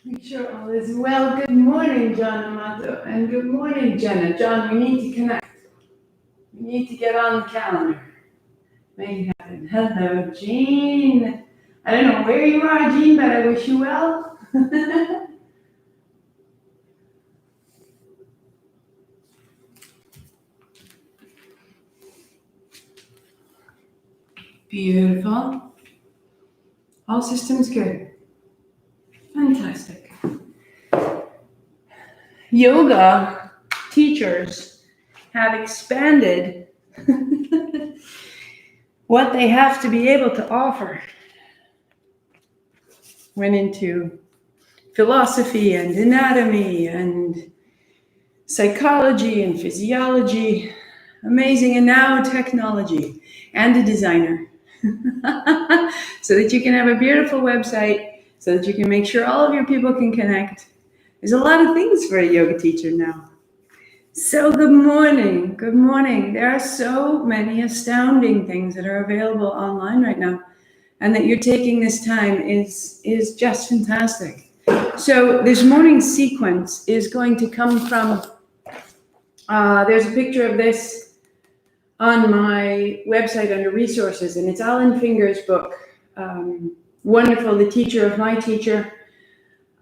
Make sure all is well. Good morning, John Amato, and good morning, Jenna. John, we need to connect. We need to get on the calendar. Make it happen. Hello, Jean. I don't know where you are, Jean, but I wish you well. Beautiful. All systems good. Fantastic. Yoga teachers have expanded what they have to be able to offer. Went into philosophy and anatomy and psychology and physiology. Amazing. And now technology and a designer. So that you can have a beautiful website, so that you can make sure all of your people can connect. There's a lot of things for a yoga teacher now. So good morning. Good morning. There are so many astounding things that are available online right now. And that you're taking this time is just fantastic. So this morning's sequence is going to come from, there's a picture of this on my website under resources, and it's Alan Finger's book. Wonderful, the teacher of my teacher,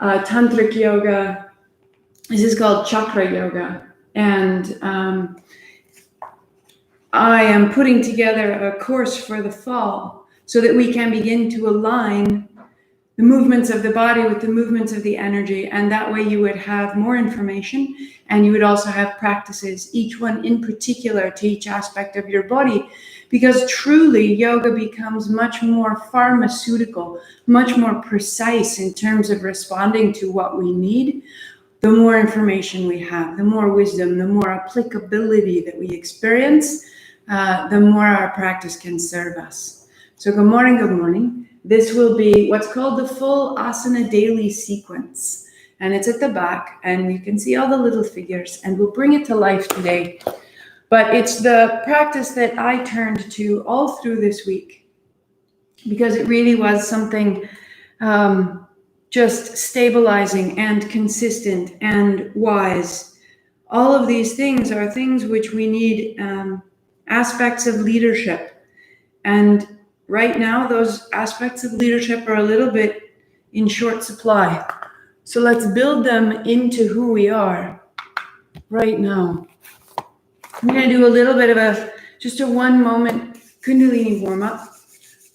Tantric Yoga. This is called Chakra Yoga. And I am putting together a course for the fall so that we can begin to align the movements of the body with the movements of the energy. And that way you would have more information, and you would also have practices, each one in particular to each aspect of your body. Because truly yoga becomes much more pharmaceutical, much more precise in terms of responding to what we need. The more information we have, the more wisdom, the more applicability that we experience, the more our practice can serve us. So good morning, good morning. This will be what's called the full asana daily sequence. And it's at the back, and you can see all the little figures, and we'll bring it to life today. But it's the practice that I turned to all through this week, because it really was something just stabilizing and consistent and wise. All of these things are things which we need, aspects of leadership. And right now, those aspects of leadership are a little bit in short supply. So let's build them into who we are right now. I'm going to do a little bit of just a 1 moment Kundalini warm up.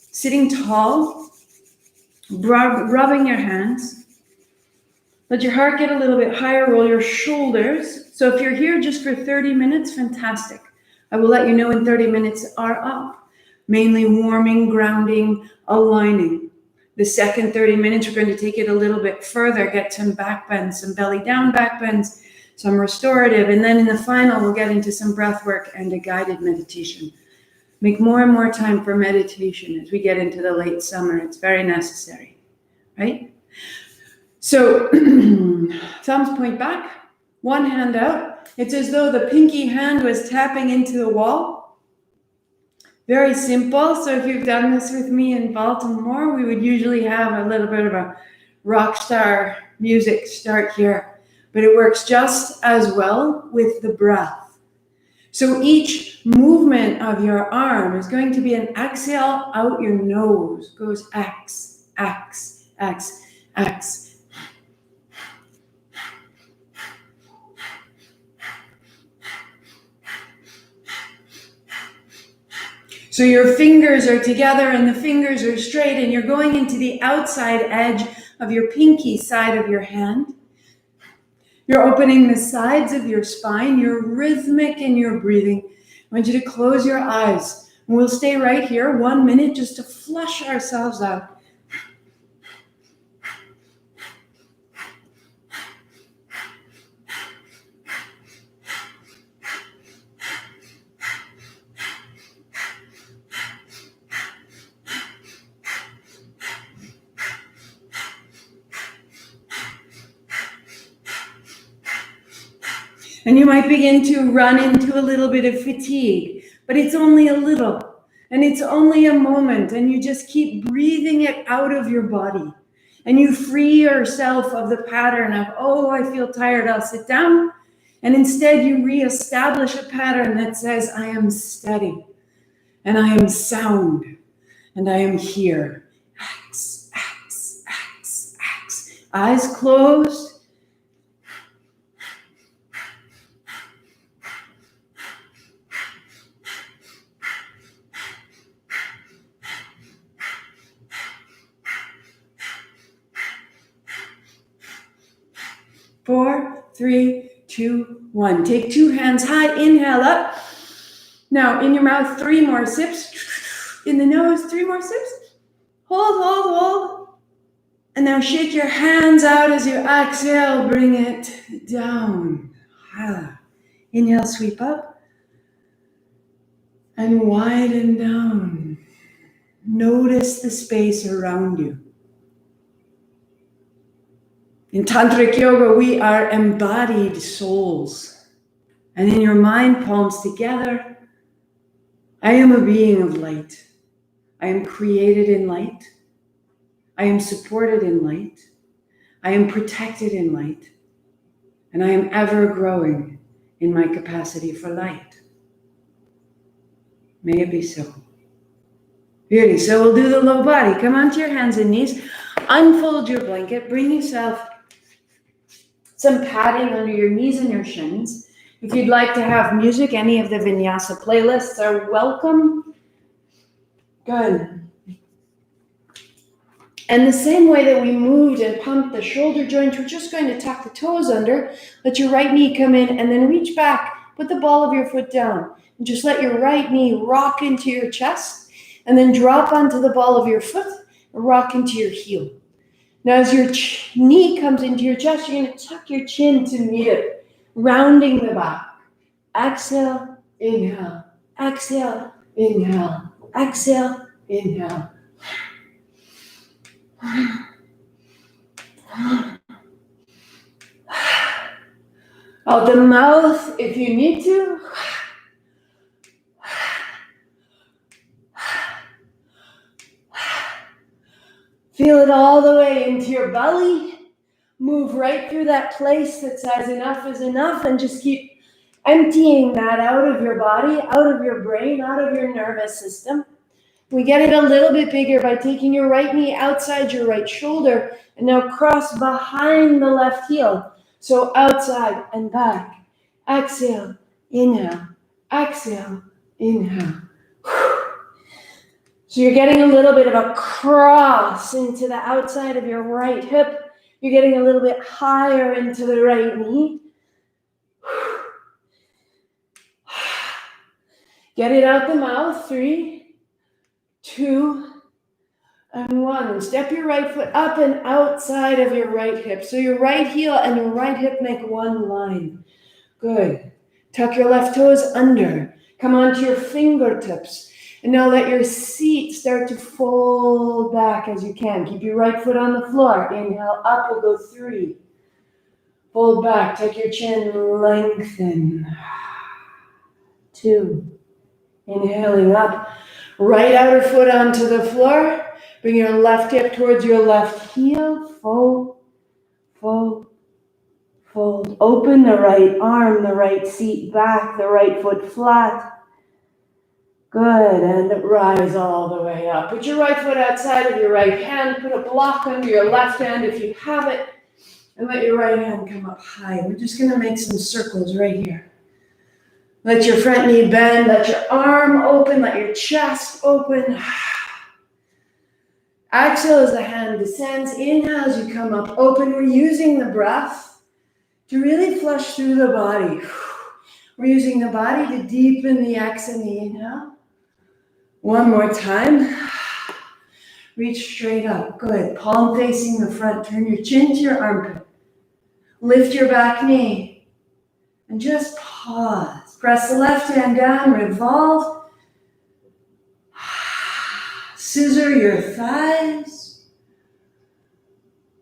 Sitting tall, rubbing your hands. Let your heart get a little bit higher, roll your shoulders. So if you're here just for 30 minutes, fantastic. I will let you know when 30 minutes are up. Mainly warming, grounding, aligning. The second 30 minutes, we're going to take it a little bit further, get some back bends, some belly down back bends, some restorative. And then in the final, we'll get into some breath work and a guided meditation. Make more and more time for meditation as we get into the late summer. It's very necessary, right? So thumbs point back, one hand out. It's as though the pinky hand was tapping into the wall. Very simple. So if you've done this with me in Baltimore, we would usually have a little bit of a rock star music start here, but it works just as well with the breath. So each movement of your arm is going to be an exhale out your nose. Goes X, X, X, X. So your fingers are together and the fingers are straight, and you're going into the outside edge of your pinky side of your hand. You're opening the sides of your spine. You're rhythmic in your breathing. I want you to close your eyes. And we'll stay right here 1 minute just to flush ourselves out. And you might begin to run into a little bit of fatigue, but it's only a little, and it's only a moment, and you just keep breathing it out of your body. And you free yourself of the pattern of, oh, I feel tired, I'll sit down. And instead you reestablish a pattern that says, I am steady and I am sound and I am here. Axe, axe, axe, axe. Eyes closed. Four, three, two, one. Take two hands high, inhale up. Now in your mouth, 3 more sips. In the nose, 3 more sips. Hold, hold, hold. And now shake your hands out as you exhale, bring it down. Inhale, sweep up. And widen down. Notice the space around you. In Tantric Yoga, we are embodied souls. And in your mind, palms together, I am a being of light. I am created in light. I am supported in light. I am protected in light. And I am ever growing in my capacity for light. May it be so. Beauty. So we'll do the low body. Come onto your hands and knees. Unfold your blanket. Bring yourself some padding under your knees and your shins. If you'd like to have music, any of the vinyasa playlists are welcome. Good. And the same way that we moved and pumped the shoulder joints, we're just going to tuck the toes under, let your right knee come in, and then reach back, put the ball of your foot down, and just let your right knee rock into your chest, and then drop onto the ball of your foot, and rock into your heel. Now as your knee comes into your chest, you're going to tuck your chin to meet it, rounding the back. Exhale, inhale, exhale, inhale, exhale, inhale. Out the mouth if you need to. Feel it all the way into your belly. Move right through that place that says enough is enough, and just keep emptying that out of your body, out of your brain, out of your nervous system. We get it a little bit bigger by taking your right knee outside your right shoulder and now cross behind the left heel. So outside and back. Exhale, inhale, exhale, inhale. So you're getting a little bit of a cross into the outside of your right hip. You're getting a little bit higher into the right knee. Get it out the mouth. 3, 2, and 1. Step your right foot up and outside of your right hip. So your right heel and your right hip make one line. Good. Tuck your left toes under. Come onto your fingertips. And now let your seat start to fold back as you can. Keep your right foot on the floor. Inhale up, we'll go 3. Fold back, tuck your chin, lengthen. 2. Inhaling up, right outer foot onto the floor. Bring your left hip towards your left heel. Fold, fold, fold. Open the right arm, the right seat back, the right foot flat. Good, and rise all the way up. Put your right foot outside of your right hand. Put a block under your left hand if you have it. And let your right hand come up high. We're just going to make some circles right here. Let your front knee bend. Let your arm open. Let your chest open. Exhale as the hand descends. Inhale as you come up open. We're using the breath to really flush through the body. We're using the body to deepen the exhale and the inhale. One more time. Reach straight up. Good. Palm facing the front. Turn your chin to your armpit. Lift your back knee. And just pause. Press the left hand down. Revolve. Scissor your thighs.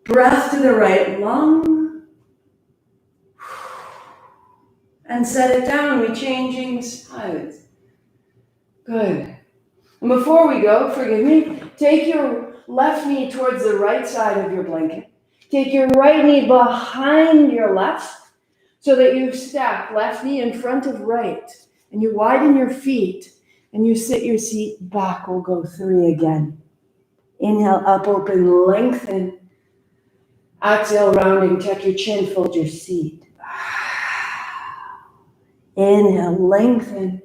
Breath to the right lung. And set it down. We're changing sides. Good. And before we go, forgive me, Take your left knee towards the right side of your blanket. Take your right knee behind your left so that you stack left knee in front of right. And you widen your feet and you sit your seat back. We'll go 3 again. Inhale, up, open, lengthen. Exhale, rounding, tuck your chin, fold your seat. Inhale, lengthen.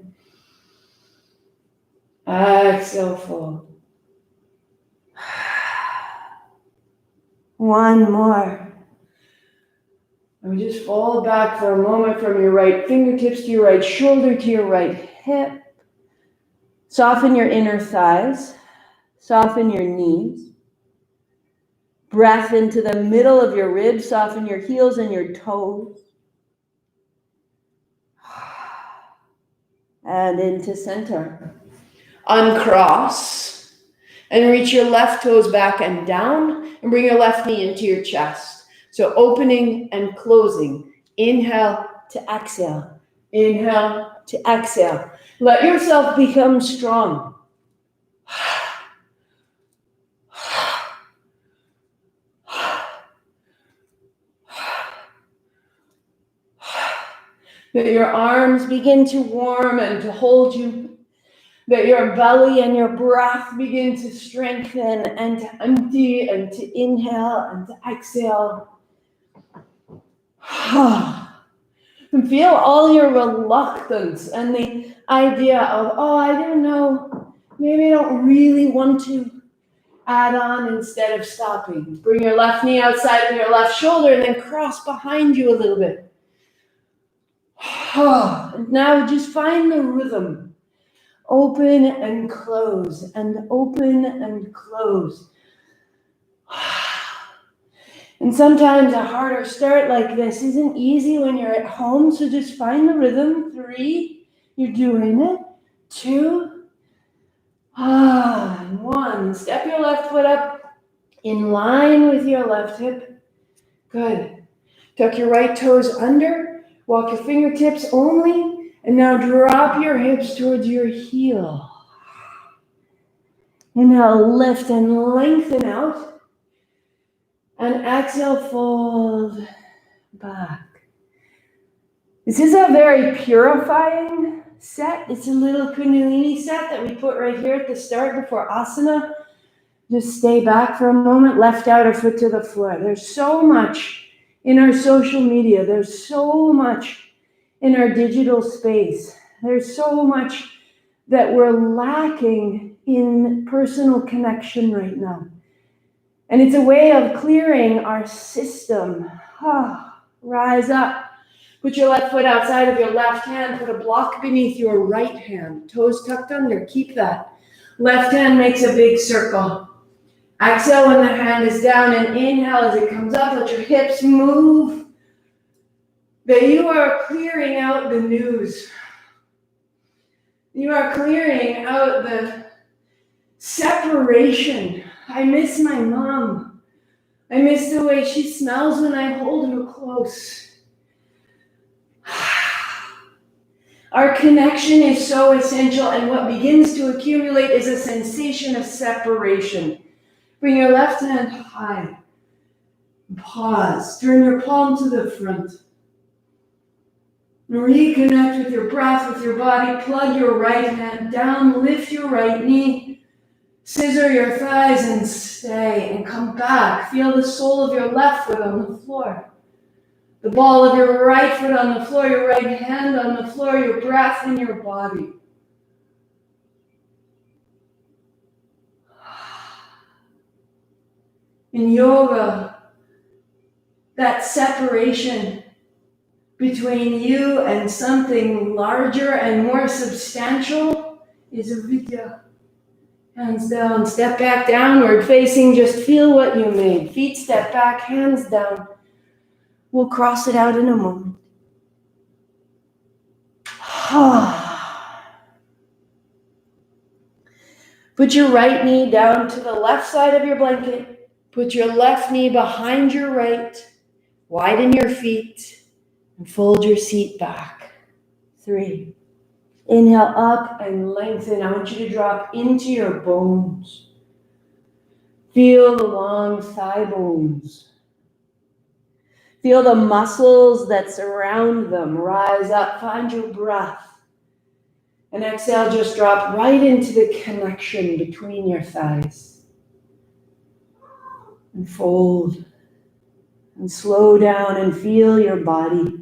Exhale, fold. One more. And we just fold back for a moment from your right fingertips to your right shoulder to your right hip. Soften your inner thighs. Soften your knees. Breath into the middle of your ribs. Soften your heels and your toes. And into center. Uncross. And reach your left toes back and down. And bring your left knee into your chest. So opening and closing. Inhale to exhale. Inhale to exhale. Let yourself become strong. That your arms begin to warm and to hold you. That your belly and your breath begin to strengthen and to empty and to inhale and to exhale. And feel all your reluctance and the idea of, oh, I don't know, maybe I don't really want to add on instead of stopping. Bring your left knee outside of your left shoulder and then cross behind you a little bit. And now just find the rhythm. Open and close and open and close. And sometimes a harder start like this isn't easy when you're at home, so just find the rhythm. 3, you're doing it. 2, and 1. Step your left foot up in line with your left hip. Good. Tuck your right toes under, walk your fingertips only, and now drop your hips towards your heel. Inhale, lift and lengthen out. And exhale, fold back. This is a very purifying set. It's a little Kundalini set that we put right here at the start before asana. Just stay back for a moment, left outer foot to the floor. There's so much in our social media. There's so much in our digital space. There's so much that we're lacking in personal connection right now. And it's a way of clearing our system. Rise up. Put your left foot outside of your left hand. Put a block beneath your right hand. Toes tucked under. Keep that. Left hand makes a big circle. Exhale when the hand is down and inhale as it comes up. Let your hips move. That you are clearing out the news. You are clearing out the separation. I miss my mom. I miss the way she smells when I hold her close. Our connection is so essential, and what begins to accumulate is a sensation of separation. Bring your left hand high. Pause. Turn your palm to the front. Reconnect with your breath, with your body. Plug your right hand down. Lift your right knee. Scissor your thighs and stay and come back. Feel the sole of your left foot on the floor. The ball of your right foot on the floor, your right hand on the floor, your breath in your body. In yoga, that separation between you and something larger and more substantial is avidya. Hands down, step back downward facing, just feel what you made. Feet step back, hands down. We'll cross it out in a moment. Put your right knee down to the left side of your blanket. Put your left knee behind your right. Widen your feet and fold your seat back. 3. Inhale up and lengthen. I want you to drop into your bones. Feel the long thigh bones. Feel the muscles that surround them rise up. Find your breath. And exhale, just drop right into the connection between your thighs. And fold. And slow down and feel your body.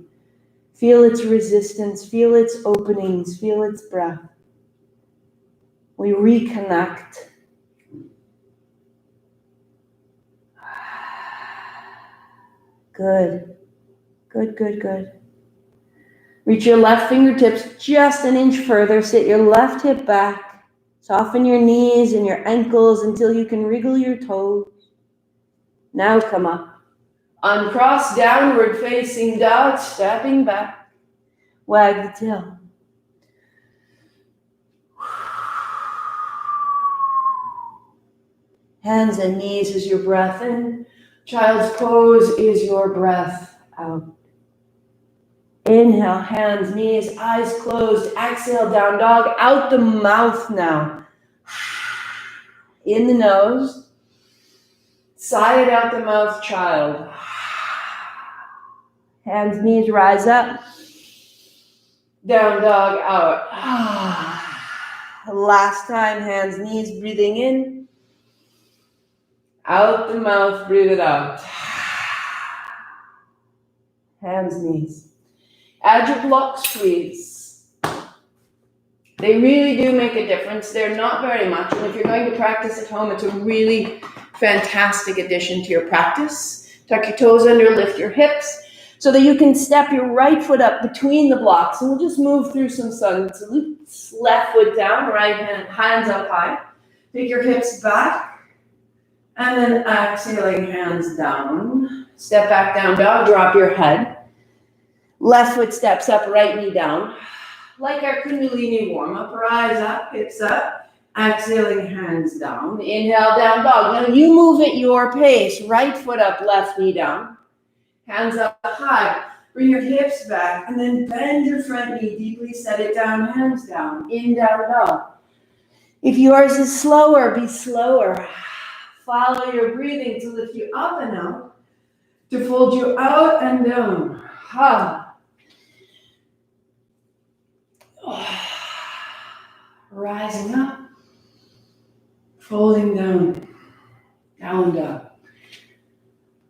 Feel its resistance. Feel its openings. Feel its breath. We reconnect. Good. Good, good, good. Reach your left fingertips just an inch further. Sit your left hip back. Soften your knees and your ankles until you can wriggle your toes. Now come up. Uncross, downward facing dog, stepping back. Wag the tail. Hands and knees is your breath in. Child's pose is your breath out. Inhale, hands, knees, eyes closed. Exhale, down dog. Out the mouth now. In the nose. Sigh it out the mouth, child. Hands, knees, rise up. Down dog, out. Last time, hands, knees, breathing in. Out the mouth, breathe it out. Hands, knees. Add your block squeeze. They really do make a difference. They're not very much. And if you're going to practice at home, it's a really fantastic addition to your practice. Tuck your toes under, lift your hips so that you can step your right foot up between the blocks. And we'll just move through some sun salutes. Left foot down, right hand, hands up high. Take your hips back. And then exhaling, hands down. Step back, down dog, drop your head. Left foot steps up, right knee down. Like our Kundalini warm-up, rise up, hips up. Exhaling, hands down. Inhale, down dog. Now you move at your pace. Right foot up, left knee down. Hands up high. Bring your hips back and then bend your front knee deeply. Set it down, hands down. In, down dog. If yours is slower, be slower. Follow your breathing to lift you up and out. To fold you out and down. Rising up, folding down, down dog.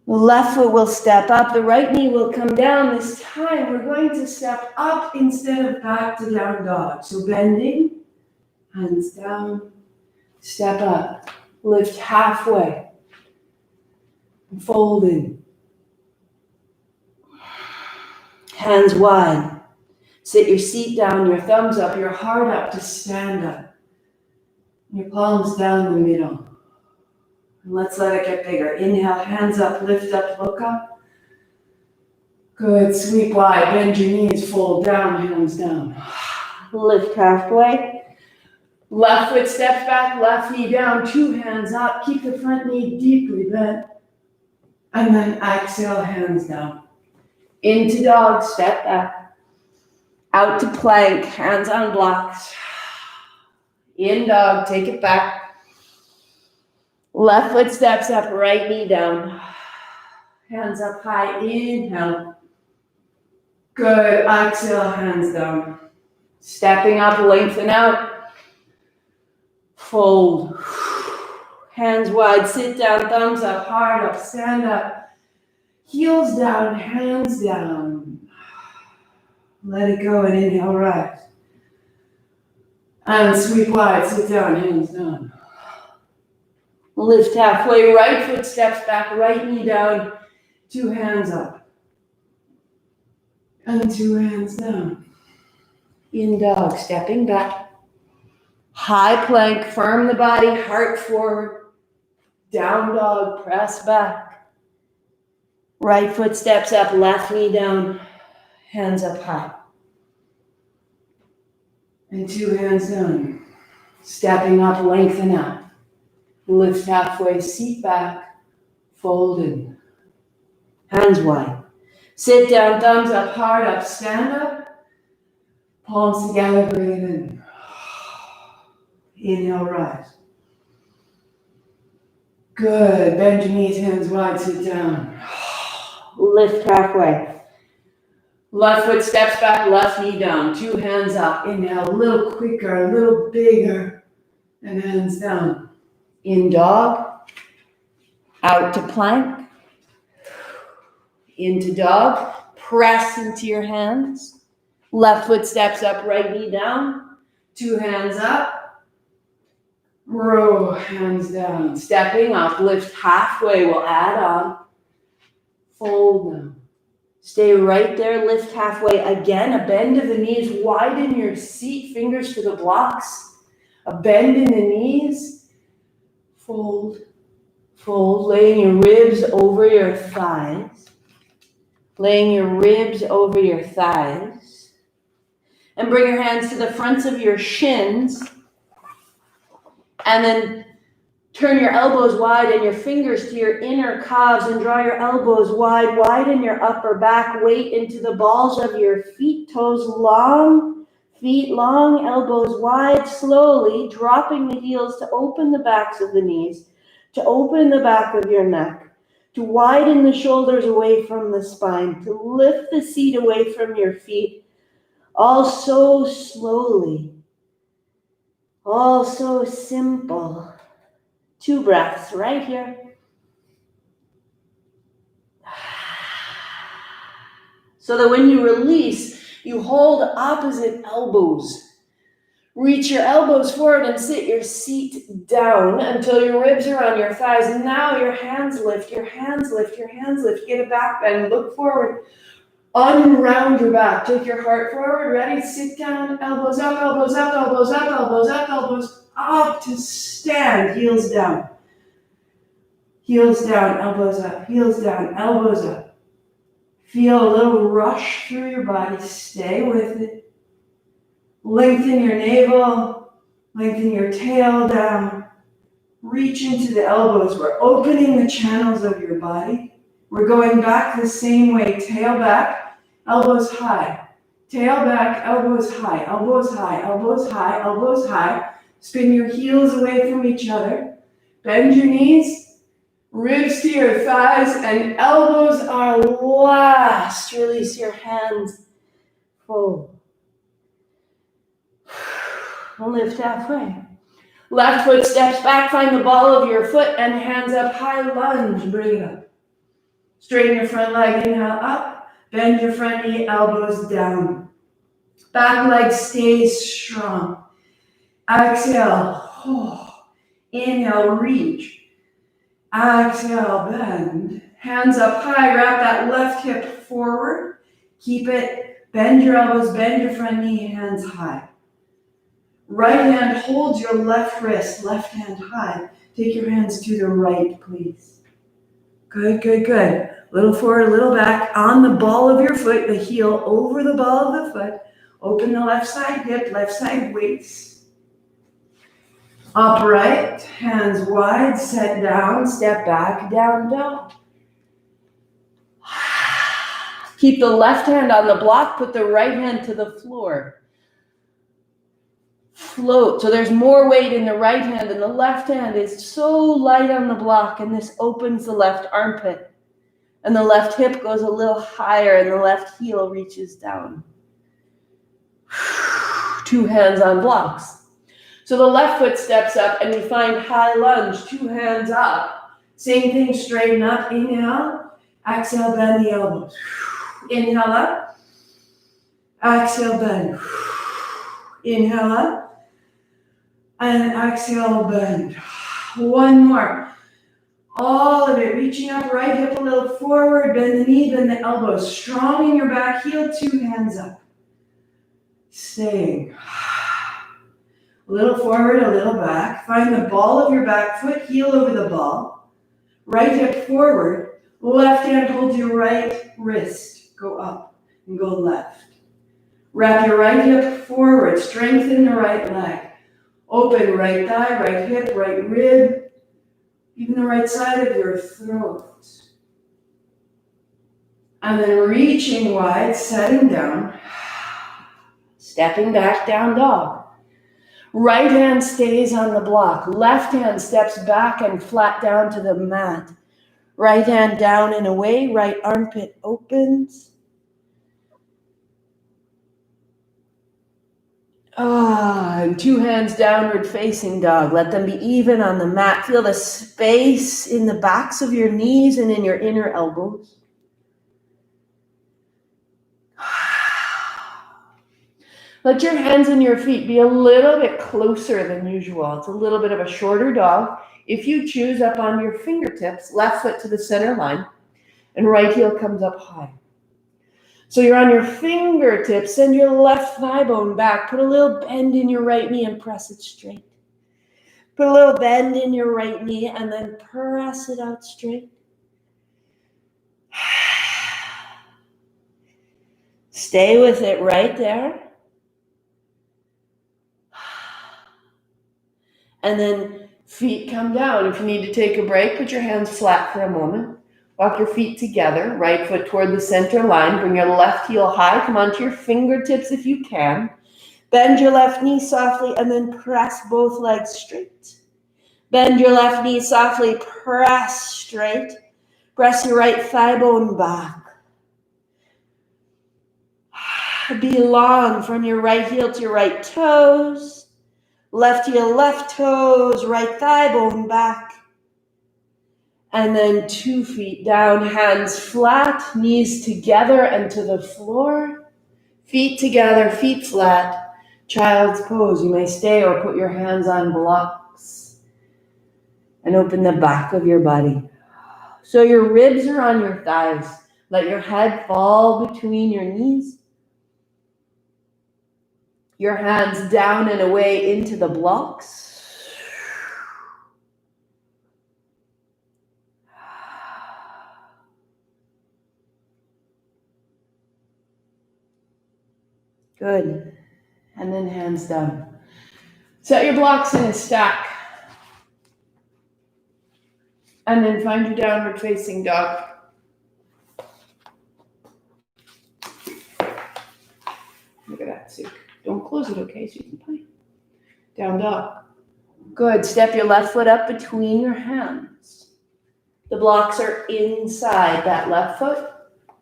The left foot will step up, the right knee will come down. This time we're going to step up instead of back to down dog. So bending, hands down, step up, lift halfway, folding. Hands wide. Sit your seat down, your thumbs up, your heart up to stand up. Your palms down the middle. And let's let it get bigger. Inhale, hands up, lift up, look up. Good, sweep wide, bend your knees, fold down, hands down. Lift halfway. Left foot steps back, left knee down, two hands up. Keep the front knee deeply bent. And then exhale, hands down. Into dog, step back. Out to plank, hands on blocks. In dog, take it back. Left foot steps up, right knee down. Hands up high, inhale. Good, exhale, hands down. Stepping up, lengthen out. Fold. Hands wide, sit down, thumbs up, heart up, stand up. Heels down, hands down. Let it go and inhale, rise. And sweep wide, sit down, hands down. Lift halfway, right foot steps back, right knee down, two hands up. And two hands down. In dog, stepping back. High plank, firm the body, heart forward. Down dog, press back. Right foot steps up, left knee down, hands up high. And two hands down. Stepping up, lengthen out. Lift halfway, seat back, fold in. Hands wide. Sit down, thumbs up, heart up, stand up. Palms together, breathe in. Inhale, rise. Good. Bend your knees, hands wide, sit down. Lift halfway. Left foot steps back, left knee down. 2 hands up. Inhale, a little quicker, a little bigger. And hands down. In dog. Out to plank. Into dog. Press into your hands. Left foot steps up, right knee down. 2 hands up. Row, hands down. Stepping up, lift halfway. We'll add on. Fold down. Stay right there, lift halfway. Again, a bend of the knees. Widen your seat, fingers to the blocks. A bend in the knees. Fold, fold. Laying your ribs over your thighs. Laying your ribs over your thighs. And bring your hands to the fronts of your shins. And then turn your elbows wide and your fingers to your inner calves and draw your elbows wide. Widen your upper back. Weight into the balls of your feet. Toes long. Feet long. Elbows wide. Slowly dropping the heels to open the backs of the knees. To open the back of your neck. To widen the shoulders away from the spine. To lift the seat away from your feet. All so slowly. All so simple. 2 breaths right here. So that when you release, you hold opposite elbows. Reach your elbows forward and sit your seat down until your ribs are on your thighs. And now your hands lift, your hands lift, your hands lift. Get a back bend, look forward. Unround your back. Take your heart forward. Ready? Sit down. Elbows up, elbows up, elbows up, elbows up, elbows up to stand. Heels down. Heels down, elbows up, heels down, elbows up. Feel a little rush through your body. Stay with it. Lengthen your navel. Lengthen your tail down. Reach into the elbows. We're opening the channels of your body. We're going back the same way. Tail back, elbows high. Tail back, elbows high, elbows high, elbows high, elbows high. Spin your heels away from each other. Bend your knees. Ribs to your thighs and elbows are last. Release your hands. Fold. Lift halfway. Left foot steps back. Find the ball of your foot and hands up. High lunge. Bring it up. Straighten your front leg. Inhale up. Bend your front knee. Elbows down. Back leg stays strong. Exhale. Inhale. Reach. Exhale, bend. Hands up high, wrap that left hip forward. Keep it, bend your elbows, bend your front knee, hands high. Right hand holds your left wrist, left hand high. Take your hands to the right, please. Good, good, good. Little forward, little back. On the ball of your foot, the heel over the ball of the foot. Open the left side hip, left side waist. Upright, hands wide, set down, step back, down dog. Keep the left hand on the block, put the right hand to the floor. Float, so there's more weight in the right hand and the left hand is so light on the block and this opens the left armpit. And the left hip goes a little higher and the left heel reaches down. 2 hands on blocks. So the left foot steps up and we find high lunge, 2 hands up. Same thing, straighten up, inhale. Exhale, bend the elbows. Inhale up. Exhale, bend. Inhale up. And exhale, bend. 1 more. All of it, reaching up, right hip a little forward, bend the knee, bend the elbows. Strong in your back heel, 2 hands up. Staying. A little forward, a little back. Find the ball of your back foot, heel over the ball. Right hip forward. Left hand holds your right wrist. Go up and go left. Wrap your right hip forward. Strengthen the right leg. Open right thigh, right hip, right rib. Even the right side of your throat. And then reaching wide, setting down. Stepping back, down dog. Right hand stays on the block. Left hand steps back and flat down to the mat. Right hand down and away. Right armpit opens. And 2 hands downward facing dog. Let them be even on the mat. Feel the space in the backs of your knees and in your inner elbows. Let your hands and your feet be a little bit closer than usual. It's a little bit of a shorter dog. If you choose, up on your fingertips, left foot to the center line, and right heel comes up high. So you're on your fingertips, send your left thigh bone back. Put a little bend in your right knee and press it straight. Put a little bend in your right knee and then press it out straight. Stay with it right there. And then feet come down. If you need to take a break, put your hands flat for a moment. Walk your feet together, right foot toward the center line. Bring your left heel high. Come onto your fingertips if you can. Bend your left knee softly and then press both legs straight. Bend your left knee softly, press straight. Press your right thigh bone back. Be long from your right heel to your right toes. Left heel, left toes, right thigh bone back. And then 2 feet down, hands flat, knees together and to the floor. Feet together, feet flat. Child's pose. You may stay or put your hands on blocks. And open the back of your body. So your ribs are on your thighs. Let your head fall between your knees. Your hands down and away into the blocks. Good. And then hands down. Set your blocks in a stack. And then find your downward facing dog. Look at that, Suk. Don't close it, okay, so you can play. Down dog. Good. Step your left foot up between your hands. The blocks are inside that left foot.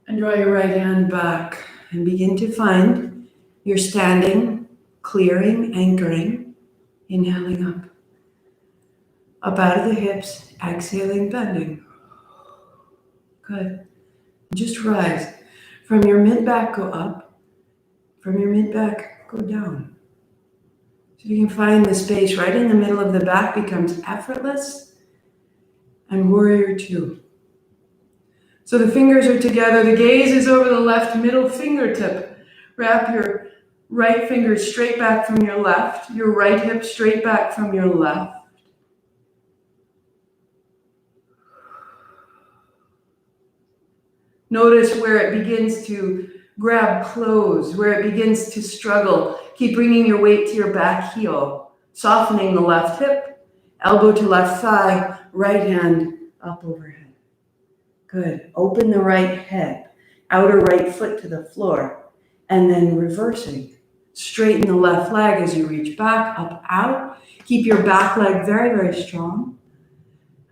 And draw your right hand back and begin to find your standing, clearing, anchoring, inhaling up. Up out of the hips, exhaling, bending. Good. Just rise. From your mid-back, go up. From your mid-back, go down. So you can find the space right in the middle of the back becomes effortless. And warrior 2. So the fingers are together. The gaze is over the left middle fingertip. Wrap your right finger straight back from your left. Your right hip straight back from your left. Notice where it begins to grab close, where it begins to struggle. Keep bringing your weight to your back heel, softening the left hip, elbow to left thigh, right hand up overhead. Good. Open the right hip, outer right foot to the floor, and then reversing. Straighten the left leg as you reach back, up, out. Keep your back leg very, very strong.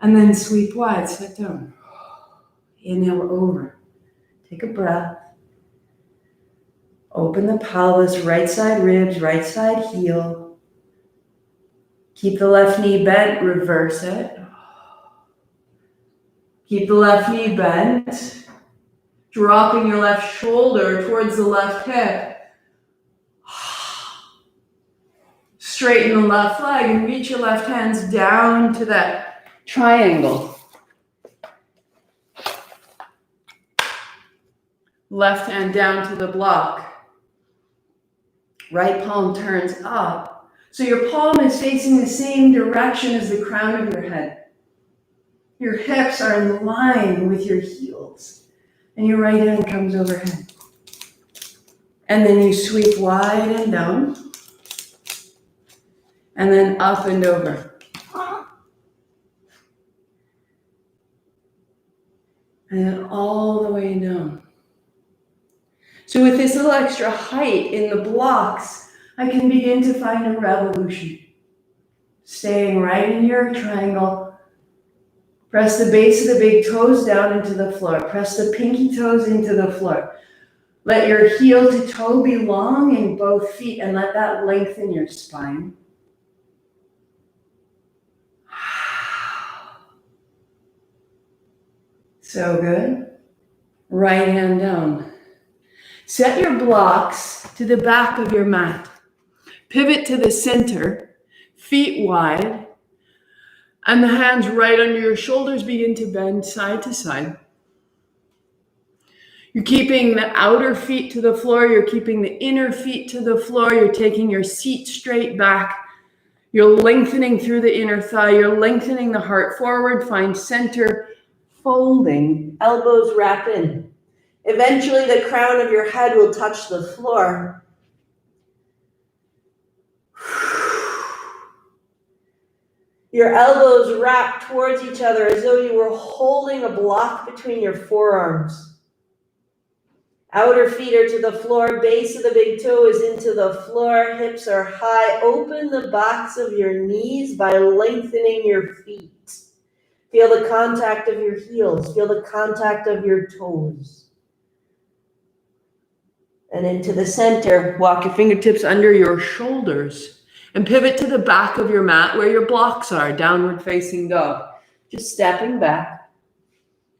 And then sweep wide, sit down. Inhale over. Take a breath. Open the pelvis, right side ribs, right side heel. Keep the left knee bent, reverse it. Keep the left knee bent. Dropping your left shoulder towards the left hip. Straighten the left leg and reach your left hands down to that triangle. Left hand down to the block. Right palm turns up. So your palm is facing the same direction as the crown of your head. Your hips are in line with your heels. And your right hand comes overhead. And then you sweep wide and down. And then up and over. And then all the way down. So with this little extra height in the blocks, I can begin to find a revolution. Staying right in your triangle. Press the base of the big toes down into the floor. Press the pinky toes into the floor. Let your heel to toe be long in both feet and let that lengthen your spine. So good. Right hand down. Set your blocks to the back of your mat. Pivot to the center, feet wide, and the hands right under your shoulders begin to bend side to side. You're keeping the outer feet to the floor. You're keeping the inner feet to the floor. You're taking your seat straight back. You're lengthening through the inner thigh. You're lengthening the heart forward. Find center, folding. Elbows wrap in. Eventually, the crown of your head will touch the floor. Your elbows wrap towards each other as though you were holding a block between your forearms. Outer feet are to the floor, base of the big toe is into the floor, hips are high. Open the backs of your knees by lengthening your feet. Feel the contact of your heels, feel the contact of your toes. And into the center, walk your fingertips under your shoulders and pivot to the back of your mat where your blocks are, downward facing dog. Just stepping back.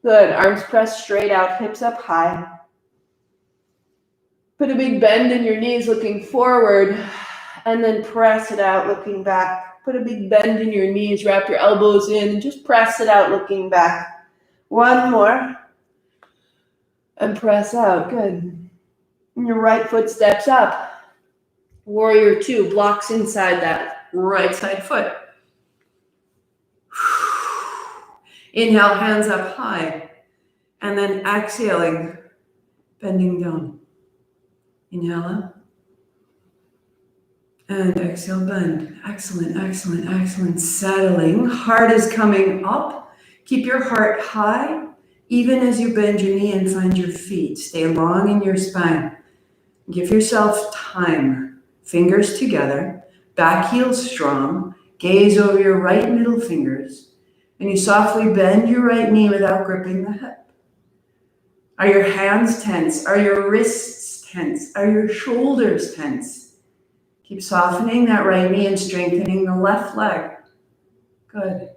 Good, arms pressed straight out, hips up high. Put a big bend in your knees looking forward and then press it out looking back. Put a big bend in your knees, wrap your elbows in and just press it out looking back. One more. And press out, good. And your right foot steps up. Warrior two, blocks inside that right side foot. Inhale, hands up high. And then exhaling, bending down. Inhale up. And exhale, bend. Excellent, excellent, excellent. Settling. Heart is coming up. Keep your heart high, even as you bend your knee and find your feet. Stay long in your spine. Give yourself time. Fingers together. Back heel strong. Gaze over your right middle fingers. And you softly bend your right knee without gripping the hip. Are your hands tense? Are your wrists tense? Are your shoulders tense? Keep softening that right knee and strengthening the left leg. Good.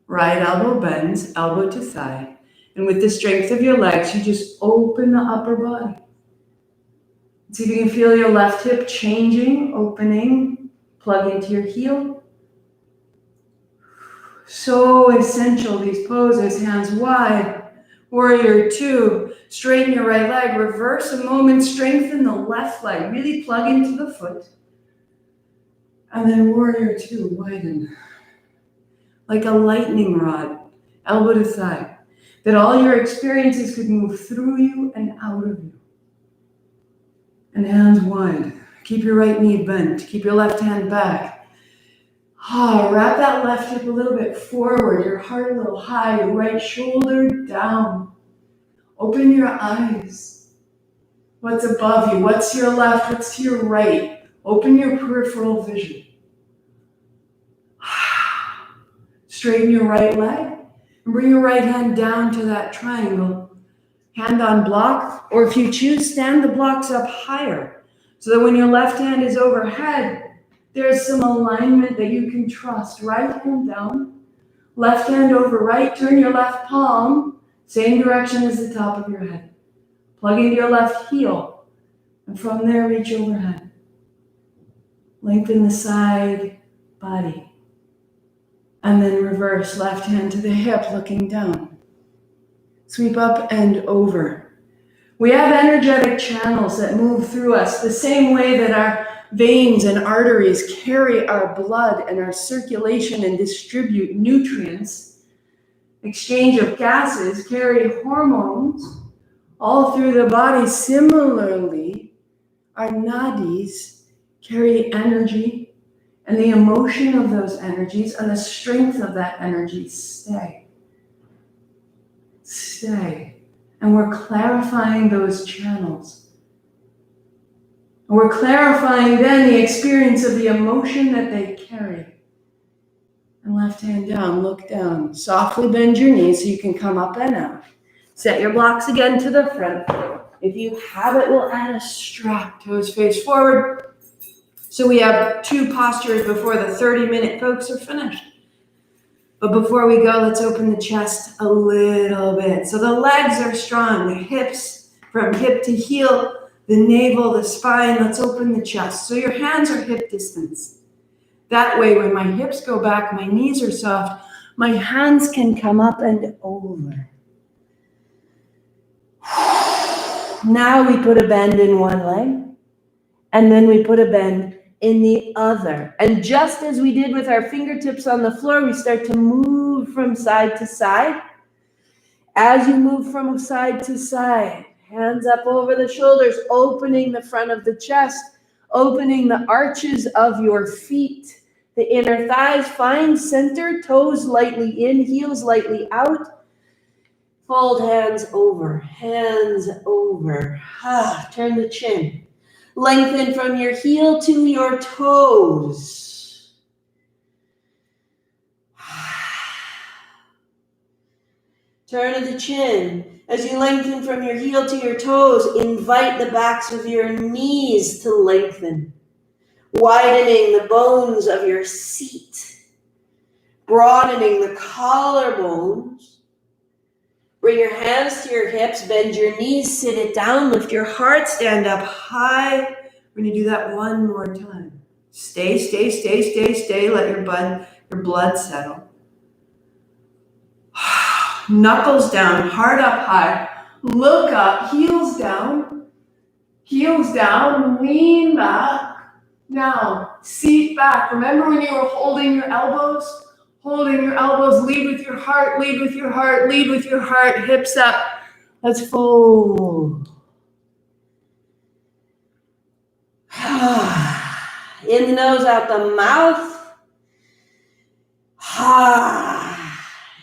Right elbow bends, elbow to thigh. And with the strength of your legs, you just open the upper body. See if you can feel your left hip changing, opening, plug into your heel. So essential, these poses, hands wide. Warrior two, straighten your right leg, reverse a moment, strengthen the left leg, really plug into the foot. And then warrior two, widen. Like a lightning rod, elbow to thigh, that all your experiences could move through you and out of you. And hands wide. Keep your right knee bent, keep your left hand back. Wrap that left hip a little bit forward, your heart a little high, your right shoulder down. Open your eyes. What's above you? What's to your left? What's to your right? Open your peripheral vision. Straighten your right leg and bring your right hand down to that triangle. Hand on block, or if you choose, stand the blocks up higher so that when your left hand is overhead, there's some alignment that you can trust. Right hand down, left hand over right, turn your left palm, same direction as the top of your head. Plug into your left heel, and from there reach overhead. Lengthen the side body. And then reverse, left hand to the hip, looking down. Sweep up and over. We have energetic channels that move through us the same way that our veins and arteries carry our blood and our circulation and distribute nutrients. Exchange of gases carry hormones all through the body. Similarly, our nadis carry energy, and the emotion of those energies and the strength of that energy stay. And we're clarifying those channels. And we're clarifying then the experience of the emotion that they carry. And left hand down, look down. Softly bend your knees so you can come up and out. Set your blocks again to the front. If you have it, we'll add a strap. Toes face forward. So we have 2 postures before the 30-minute folks are finished. But before we go, let's open the chest a little bit. So the legs are strong, the hips from hip to heel, the navel, the spine. Let's open the chest. So your hands are hip distance. That way, when my hips go back, my knees are soft, my hands can come up and over. Now we put a bend in one leg, and then we put a bend in the other. And just as we did with our fingertips on the floor, we start to move from side to side. As you move from side to side, hands up over the shoulders, opening the front of the chest, opening the arches of your feet. The inner thighs, find center, toes lightly in, heels lightly out. Fold hands over. Turn the chin. Lengthen from your heel to your toes. Turn the chin. As you lengthen from your heel to your toes, invite the backs of your knees to lengthen. Widening the bones of your seat, broadening the collarbones. Bring your hands to your hips, bend your knees, sit it down, lift your heart, stand up high. We're going to do that one more time. Stay. Let your blood settle. Knuckles down, heart up high. Look up, heels down, lean back. Now, seat back. Remember when you were holding your elbows? Lead with your heart, hips up. Let's fold. In the nose, out the mouth.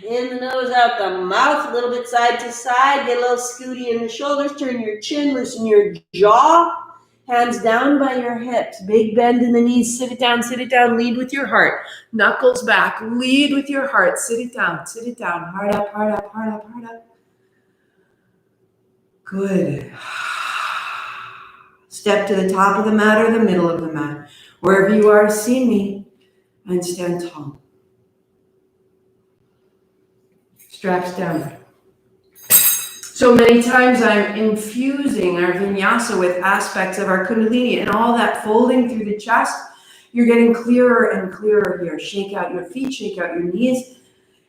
In the nose, out the mouth, a little bit side to side. Get a little scooty in the shoulders. Turn your chin, loosen your jaw. Hands down by your hips. Big bend in the knees. Sit it down. Lead with your heart. Knuckles back. Lead with your heart. Sit it down. Heart up. Good. Step to the top of the mat or the middle of the mat. Wherever you are, see me and stand tall. Straps down. So many times I'm infusing our vinyasa with aspects of our kundalini and all that folding through the chest. You're getting clearer and clearer here. Shake out your feet, shake out your knees.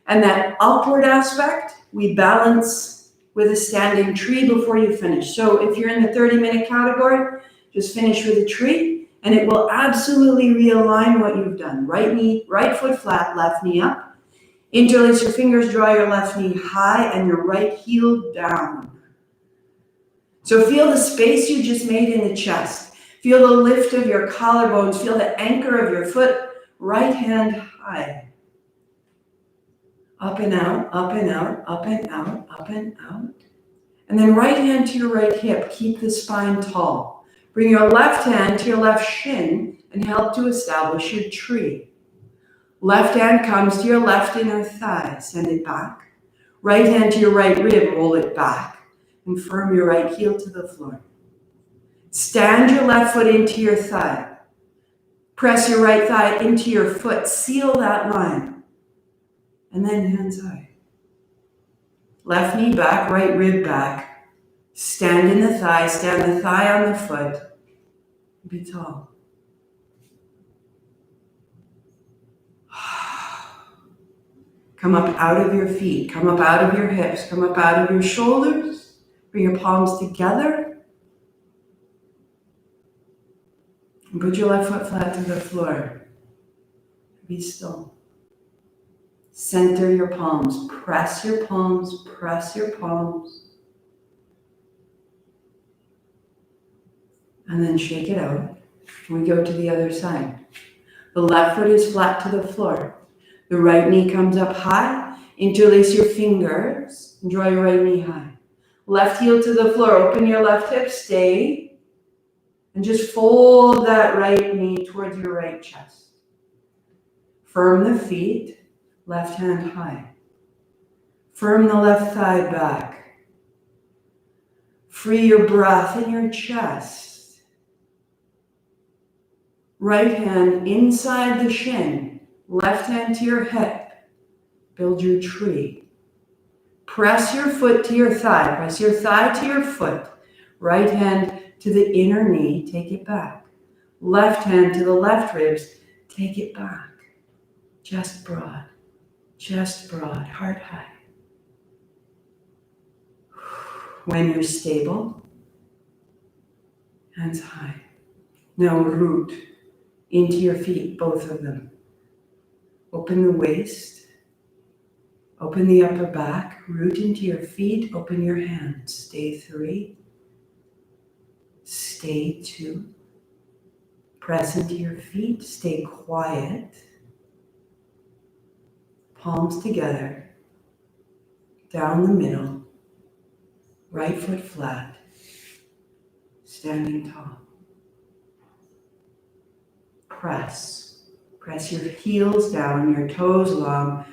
And that upward aspect, we balance with a standing tree before you finish. So if you're in the 30-minute category, just finish with a tree and it will absolutely realign what you've done. Right foot flat, left knee up. Interlace your fingers, draw your left knee high and your right heel down. So feel the space you just made in the chest. Feel the lift of your collarbones. Feel the anchor of your foot. Right hand high. Up and out, up and out, up and out, up and out. And then right hand to your right hip. Keep the spine tall. Bring your left hand to your left shin and help to establish your tree. Left hand comes to your left inner thigh, send it back. Right hand to your right rib, roll it back. And firm your right heel to the floor. Stand your left foot into your thigh. Press your right thigh into your foot, seal that line. And then hands high. Left knee back, right rib back. Stand in the thigh, stand the thigh on the foot. Be tall. Come up out of your feet, come up out of your hips, come up out of your shoulders. Bring your palms together. And put your left foot flat to the floor. Be still. Center your palms. Press your palms, press your palms. And then shake it out. And we go to the other side. The left foot is flat to the floor. The right knee comes up high. Interlace your fingers and draw your right knee high. Left heel to the floor. Open your left hip. Stay. And just fold that right knee towards your right chest. Firm the feet, left hand high. Firm the left thigh back. Free your breath in your chest. Right hand inside the shin, left hand to your hip. Build your tree. Press your foot to your thigh. Press your thigh to your foot. Right hand to the inner knee. Take it back. Left hand to the left ribs. Take it back. Chest broad. Chest broad. Heart high. When you're stable, hands high. Now root into your feet, both of them. Open the waist. Open the upper back. Root into your feet. Open your hands. Stay 3. Stay 2. Press into your feet. Stay quiet. Palms together. Down the middle. Right foot flat. Standing tall. Press. Press your heels down, your toes long.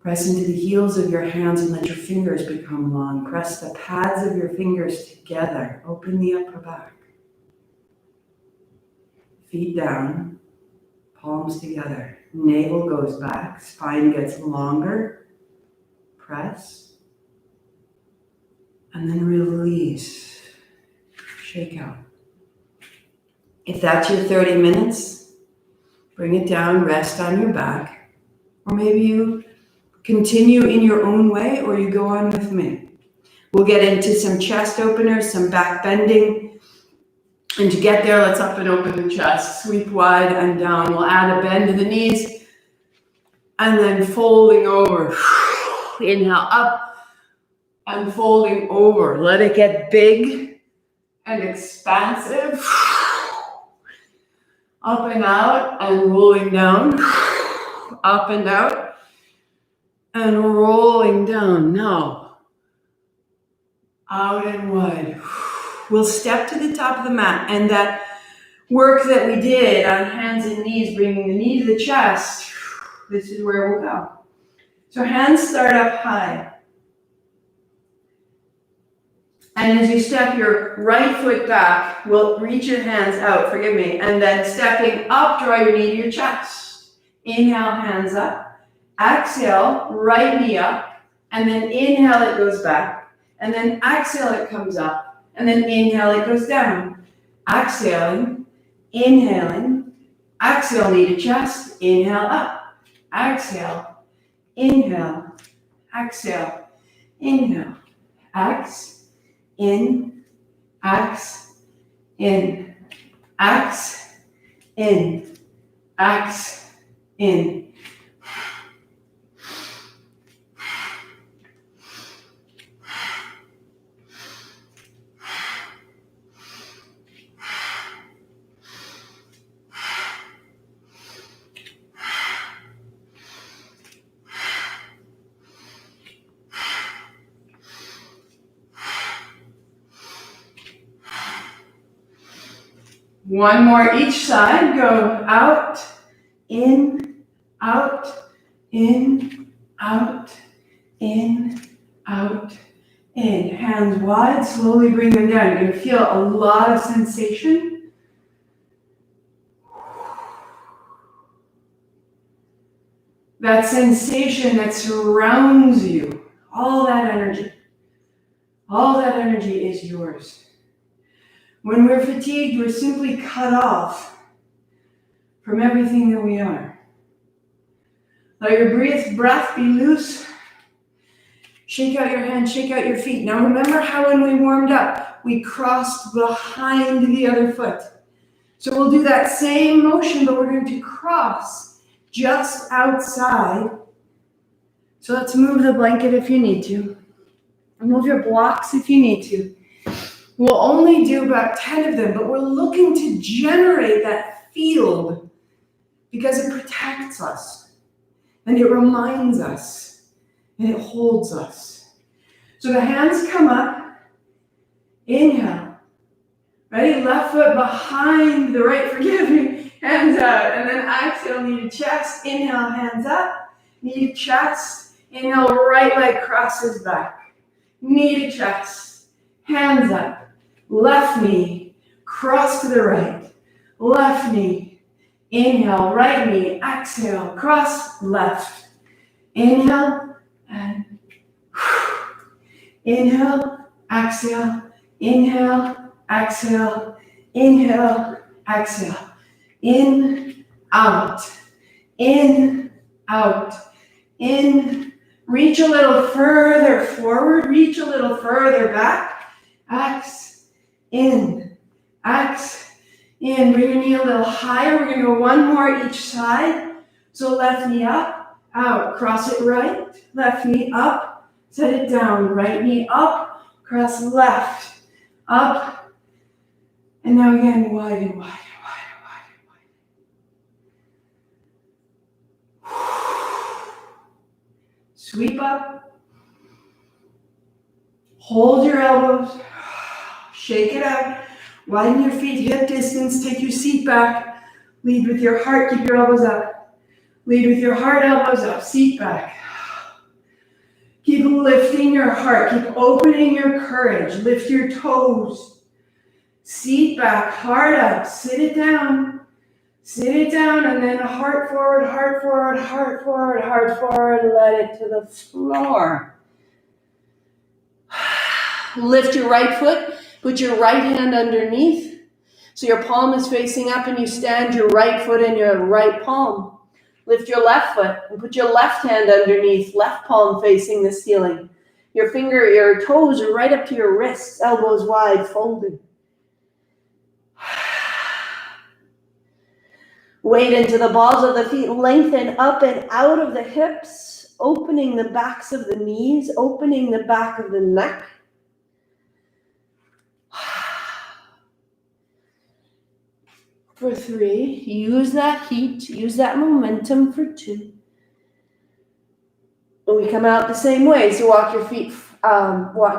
Press into the heels of your hands and let your fingers become long. Press the pads of your fingers together. Open the upper back. Feet down, palms together. Navel goes back, spine gets longer. Press. And then release. Shake out. If that's your 30 minutes, bring it down, rest on your back. Or maybe you continue in your own way, or you go on with me. We'll get into some chest openers, some back bending. And to get there, let's up and open the chest. Sweep wide and down. We'll add a bend to the knees. And then folding over. Inhale up and folding over. Let it get big and expansive. Up and out and rolling down. Up and out. And rolling down. Now, out and wide. We'll step to the top of the mat. And that work that we did on hands and knees, bringing the knee to the chest, this is where we'll go. So hands start up high. And as you step your right foot back, we'll reach your hands out, forgive me. And then stepping up, draw your knee to your chest. Inhale, hands up. Exhale, right knee up, and then inhale, it goes back, and then exhale, it comes up, and then inhale, it goes down. Exhaling, inhaling, exhale, knee to chest, inhale up, exhale, inhale, exhale, inhale, in, in. One more each side. Go out, in, out, in, out, in, out, in. Hands wide, slowly bring them down. You're going to feel a lot of sensation. That sensation that surrounds you, all that energy is yours. When we're fatigued, we're simply cut off from everything that we are. Let your breath be loose. Shake out your hands, shake out your feet. Now remember how when we warmed up, we crossed behind the other foot. So we'll do that same motion, but we're going to cross just outside. So let's move the blanket if you need to. And move your blocks if you need to. We'll only do about 10 of them, but we're looking to generate that field because it protects us and it reminds us and it holds us. So the hands come up, inhale, Ready? Left foot behind the right, forgive me. Hands out. And then exhale, knee to chest. Inhale, hands up. Knee to chest. Inhale, right leg crosses back. Knee to chest. Hands up. Left knee. Cross to the right. Left knee. Inhale, right knee. Exhale, cross, left. Inhale, and inhale, exhale. Inhale, exhale. Inhale, exhale. In, out. In, out. In. Reach a little further forward. Reach a little further back. X. In. X. In. Bring your knee a little higher. We're going to go one more each side. So left knee up, out. Cross it right. Left knee up. Set it down. Right knee up. Cross left. Up. And now again, wide and wide. Sweep up. Hold your elbows. Shake it out. Widen your feet, hip distance. Take your seat back. Lead with your heart. Keep your elbows up. Lead with your heart, elbows up. Seat back. Keep lifting your heart. Keep opening your courage. Lift your toes. Seat back, heart up. Sit it down. Sit it down and then heart forward, heart forward, heart forward, heart forward. Let it to the floor. Lift your right foot. Put your right hand underneath. So your palm is facing up and you stand your right foot in your right palm. Lift your left foot and put your left hand underneath, left palm facing the ceiling. Your toes are right up to your wrists, elbows wide, folded. Weight into the balls of the feet, lengthen up and out of the hips, opening the backs of the knees, opening the back of the neck. For 3, use that heat, use that momentum for 2. And we come out the same way. So walk your feet,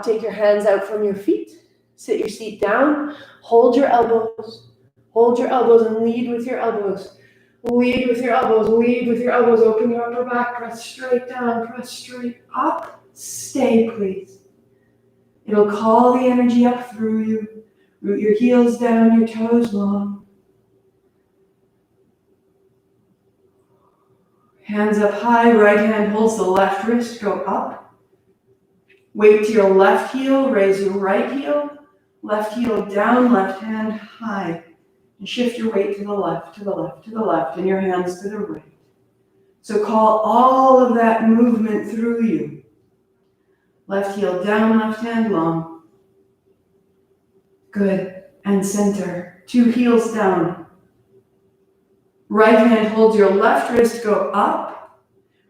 take your hands out from your feet, sit your seat down, hold your elbows and lead with your elbows. Lead with your elbows, lead with your elbows, open your upper back, press straight down, press straight up, stay please. It'll call the energy up through you, root your heels down, your toes long. Hands up high, right hand holds the left wrist, go up. Weight to your left heel, raise your right heel, left heel down, left hand high. And shift your weight to the left, to the left, to the left, and your hands to the right. So call all of that movement through you. Left heel down, left hand long. Good. And center. 2 heels down. Right hand holds your left wrist, go up.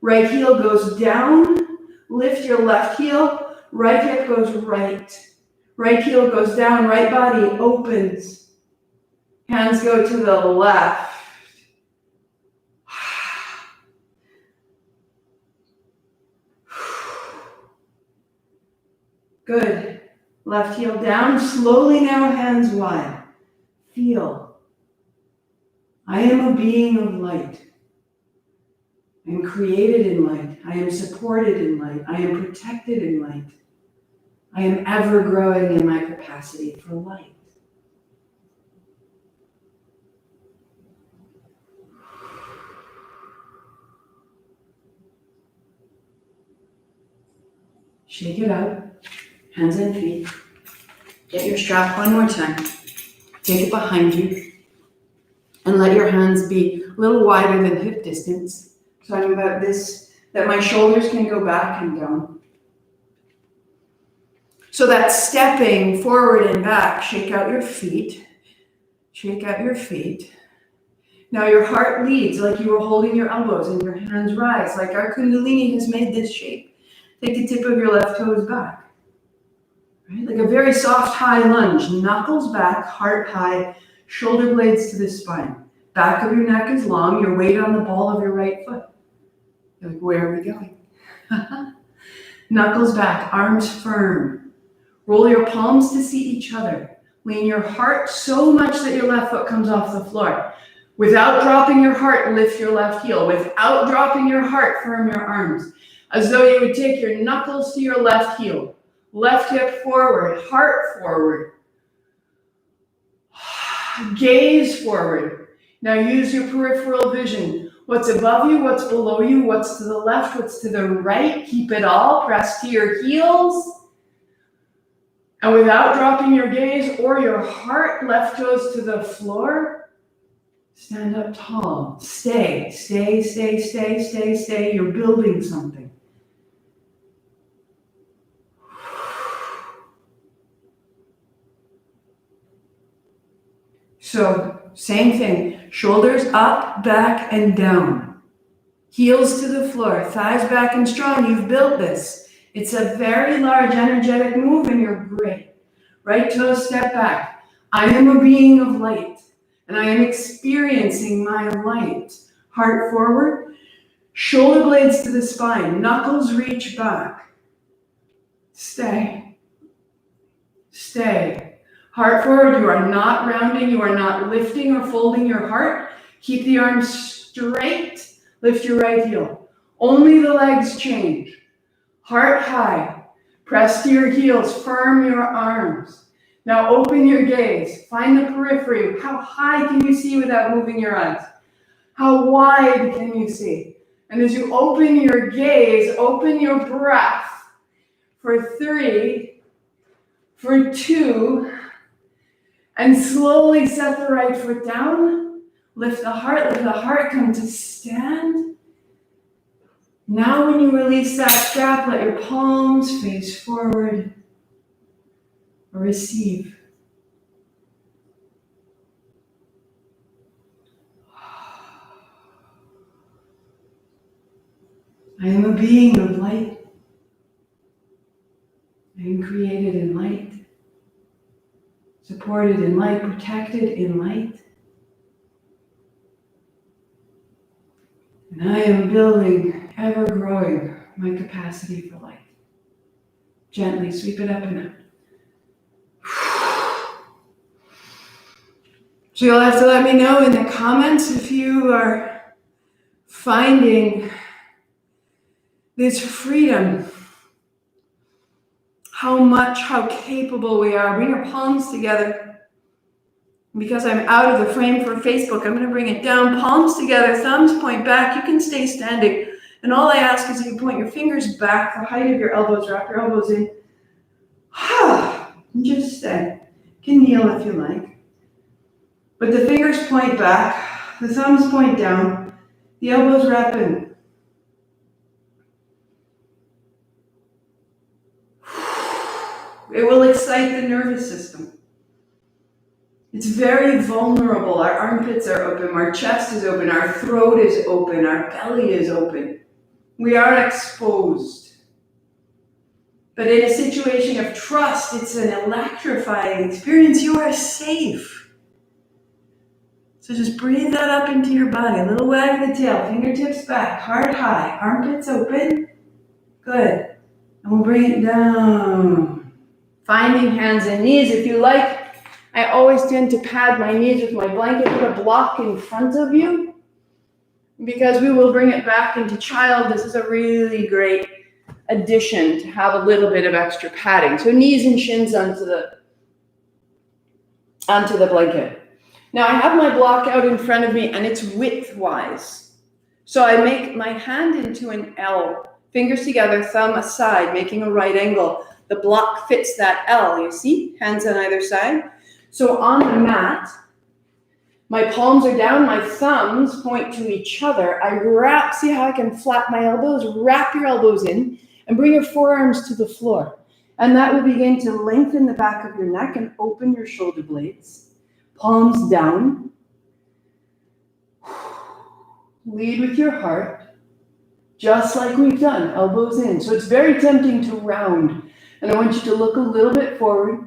Right heel goes down. Lift your left heel. Right hip goes right. Right heel goes down. Right body opens. Hands go to the left. Good. Left heel down. Slowly now, hands wide. Feel. I am a being of light. I am created in light. I am supported in light. I am protected in light. I am ever growing in my capacity for light. Shake it out. Hands and feet. Get your strap one more time. Take it behind you. And let your hands be a little wider than hip distance. So I'm about this, that my shoulders can go back and down. So that's stepping forward and back. Shake out your feet. Shake out your feet. Now your heart leads like you were holding your elbows and your hands rise like our Kundalini has made this shape. Take the tip of your left toes back. Right? Like a very soft high lunge. Knuckles back, heart high, shoulder blades to the spine. Back of your neck is long, your weight on the ball of your right foot. You're like, where are we going? Knuckles back, arms firm. Roll your palms to see each other. Lean your heart so much that your left foot comes off the floor. Without dropping your heart, lift your left heel. Without dropping your heart, firm your arms. As though you would take your knuckles to your left heel. Left hip forward, heart forward. Gaze forward. Now use your peripheral vision. What's above you, what's below you, what's to the left, what's to the right. Keep it all. Press to your heels. And without dropping your gaze or your heart, left toes to the floor. Stand up tall. Stay, stay, stay, stay, stay, stay. You're building something. So, same thing. Shoulders up, back, and down. Heels to the floor. Thighs back and strong. You've built this. It's a very large energetic move and you're great. Right toes step back. I am a being of light and I am experiencing my light. Heart forward. Shoulder blades to the spine. Knuckles reach back. Stay. Stay. Heart forward, you are not rounding, you are not lifting or folding your heart. Keep the arms straight, lift your right heel. Only the legs change. Heart high, press to your heels, firm your arms. Now open your gaze, find the periphery. How high can you see without moving your eyes? How wide can you see? And as you open your gaze, open your breath for 3, for 2, and slowly set the right foot down. Lift the heart, come to stand. Now when you release that strap, let your palms face forward or receive. I am a being of light. I am created in light. Supported in light, protected in light. And I am building, ever growing, my capacity for light. Gently sweep it up and out. So you'll have to let me know in the comments if you are finding this freedom, how capable we are. Bring your palms together. Because I'm out of the frame for Facebook, I'm going to bring it down. Palms together, thumbs point back. You can stay standing. And all I ask is that you point your fingers back, the height of your elbows, wrap your elbows in. And just stay. You can kneel if you like. But the fingers point back, the thumbs point down, the elbows wrap in. It will excite the nervous system. It's very vulnerable. Our armpits are open, our chest is open, our throat is open, our belly is open. We are exposed. But in a situation of trust, it's an electrifying experience. You are safe. So just breathe that up into your body. A little wag of the tail, fingertips back, heart high, armpits open. Good. And we'll bring it down. Finding hands and knees if you like. I always tend to pad my knees with my blanket, put a block in front of you, because we will bring it back into child. This is a really great addition to have a little bit of extra padding. So knees and shins onto the blanket. Now I have my block out in front of me and it's width-wise. So I make my hand into an L, fingers together, thumb aside, making a right angle. The block fits that L, you see? Hands on either side. So on the mat, my palms are down, my thumbs point to each other. I wrap, see how I can flap my elbows? Wrap your elbows in and bring your forearms to the floor. And that will begin to lengthen the back of your neck and open your shoulder blades. Palms down. Lead with your heart, just like we've done, elbows in. So it's very tempting to round. And I want you to look a little bit forward.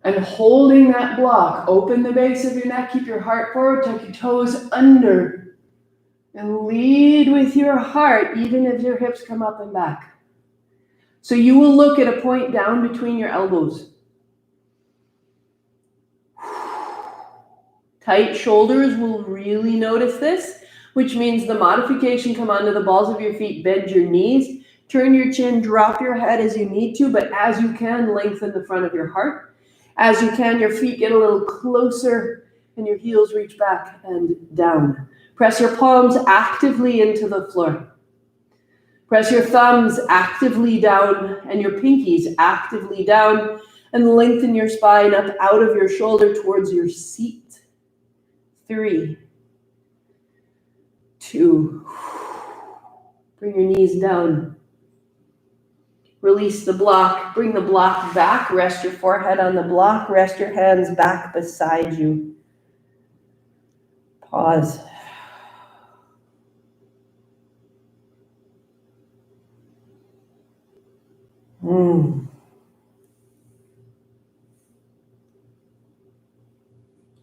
And holding that block, open the base of your neck, keep your heart forward, tuck your toes under. And lead with your heart, even if your hips come up and back. So you will look at a point down between your elbows. Tight shoulders will really notice this, which means the modification, come onto the balls of your feet, bend your knees, turn your chin, drop your head as you need to, but as you can, lengthen the front of your heart. As you can, your feet get a little closer and your heels reach back and down. Press your palms actively into the floor. Press your thumbs actively down and your pinkies actively down, and lengthen your spine up out of your shoulder towards your seat. 3, 2, bring your knees down. Release the block, bring the block back, rest your forehead on the block, rest your hands back beside you. Pause.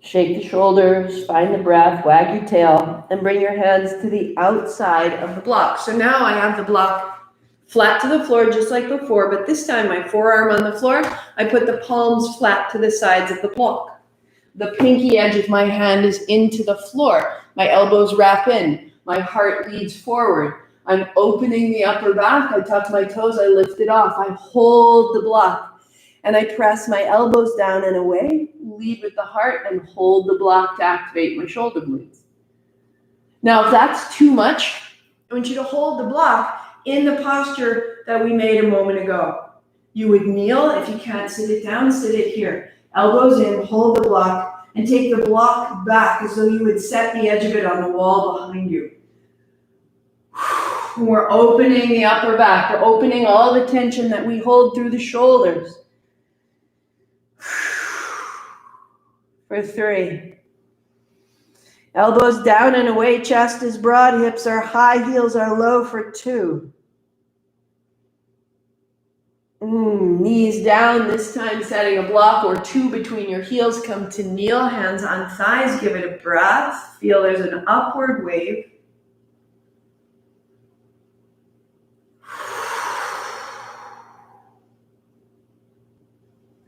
Shake the shoulders, find the breath, wag your tail, and bring your hands to the outside of the block. So now I have the block flat to the floor just like before, but this time my forearm on the floor, I put the palms flat to the sides of the block. The pinky edge of my hand is into the floor. My elbows wrap in. My heart leads forward. I'm opening the upper back. I tuck my toes. I lift it off. I hold the block. And I press my elbows down and away, lead with the heart, and hold the block to activate my shoulder blades. Now, if that's too much, I want you to hold the block in the posture that we made a moment ago. You would kneel. If you can't sit it down, sit it here. Elbows in, hold the block, and take the block back as though you would set the edge of it on the wall behind you. We're opening the upper back. We're opening all the tension that we hold through the shoulders. For 3. Elbows down and away, chest is broad, hips are high, heels are low for 2. Knees down, this time setting a block or 2 between your heels. Come to kneel, hands on thighs, give it a breath. Feel there's an upward wave.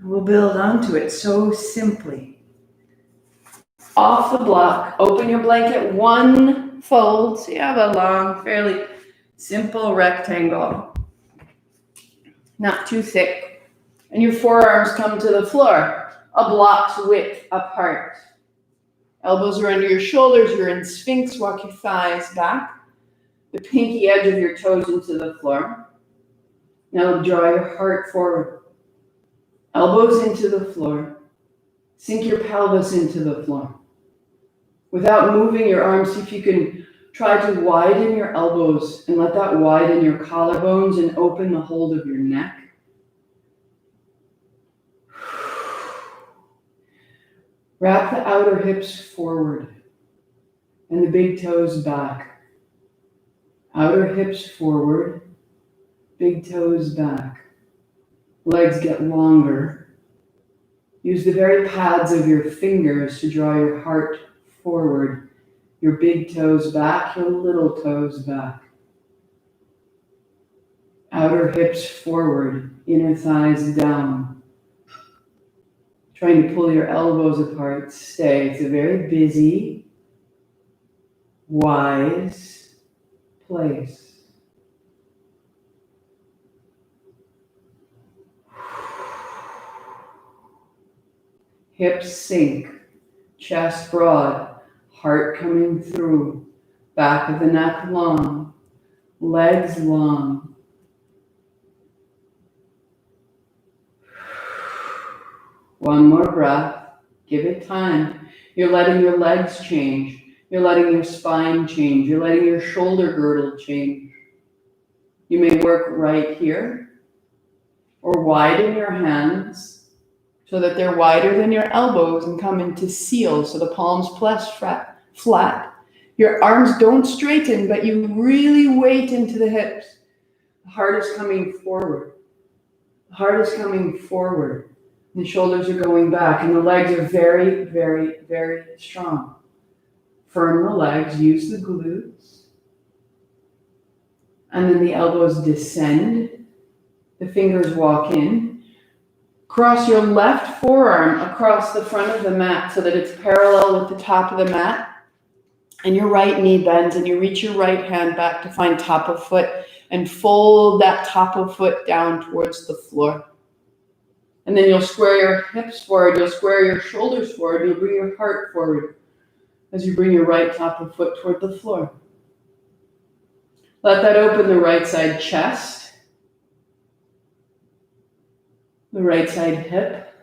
We'll build onto it so simply. Off the block, open your blanket, 1 fold. So you have a long, fairly simple rectangle. Not too thick. And your forearms come to the floor, a block's width apart. Elbows are under your shoulders, you're in Sphinx, walk your thighs back. The pinky edge of your toes into the floor. Now draw your heart forward. Elbows into the floor. Sink your pelvis into the floor. Without moving your arms, see if you can try to widen your elbows and let that widen your collarbones and open the hold of your neck. Wrap the outer hips forward and the big toes back. Outer hips forward, big toes back. Legs get longer. Use the very pads of your fingers to draw your heart forward. Your big toes back, your little toes back. Outer hips forward, inner thighs down. Trying to pull your elbows apart. Stay. It's a very busy, wise place. Hips sink, chest broad, heart coming through, back of the neck long, legs long. One more breath, give it time. You're letting your legs change. You're letting your spine change. You're letting your shoulder girdle change. You may work right here or widen your hands so that they're wider than your elbows and come into seal, so the palms press flat. Your arms don't straighten, but you really weight into the hips. The heart is coming forward. The heart is coming forward. And the shoulders are going back, and the legs are very, very, very strong. Firm the legs, use the glutes. And then the elbows descend. The fingers walk in. Cross your left forearm across the front of the mat so that it's parallel with the top of the mat. And your right knee bends, and you reach your right hand back to find top of foot and fold that top of foot down towards the floor. And then you'll square your hips forward, you'll square your shoulders forward, you'll bring your heart forward as you bring your right top of foot toward the floor. Let that open the right side chest, the right side hip,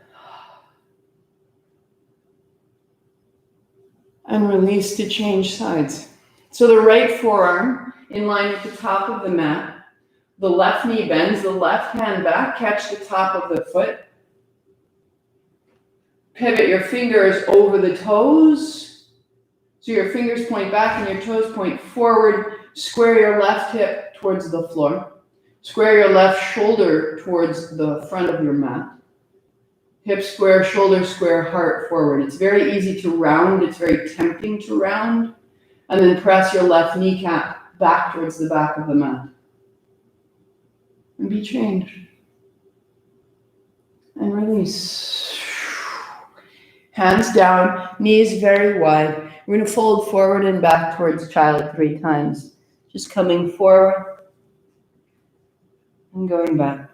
and release to change sides. So the right forearm in line with the top of the mat, the left knee bends, the left hand back, catch the top of the foot. Pivot your fingers over the toes. So your fingers point back and your toes point forward. Square your left hip towards the floor. Square your left shoulder towards the front of your mat. Hip square, shoulder square, heart forward. It's very easy to round. It's very tempting to round. And then press your left kneecap back towards the back of the mat. And be changed. And release. Hands down, knees very wide. We're going to fold forward and back towards child 3 times. Just coming forward and going back.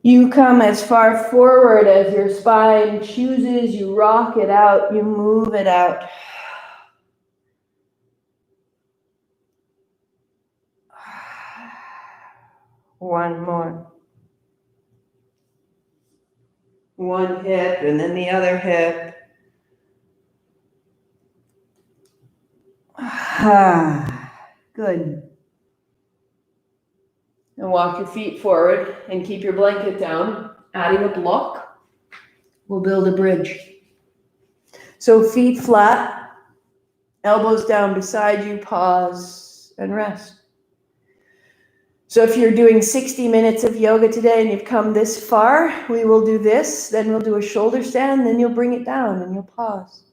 You come as far forward as your spine chooses. You rock it out. You move it out. One more. One hip and then the other hip. Good. And walk your feet forward and keep your blanket down. Adding a block, we'll build a bridge. So feet flat, elbows down beside you, pause and rest. So if you're doing 60 minutes of yoga today and you've come this far, we will do this, then we'll do a shoulder stand, then you'll bring it down and you'll pause.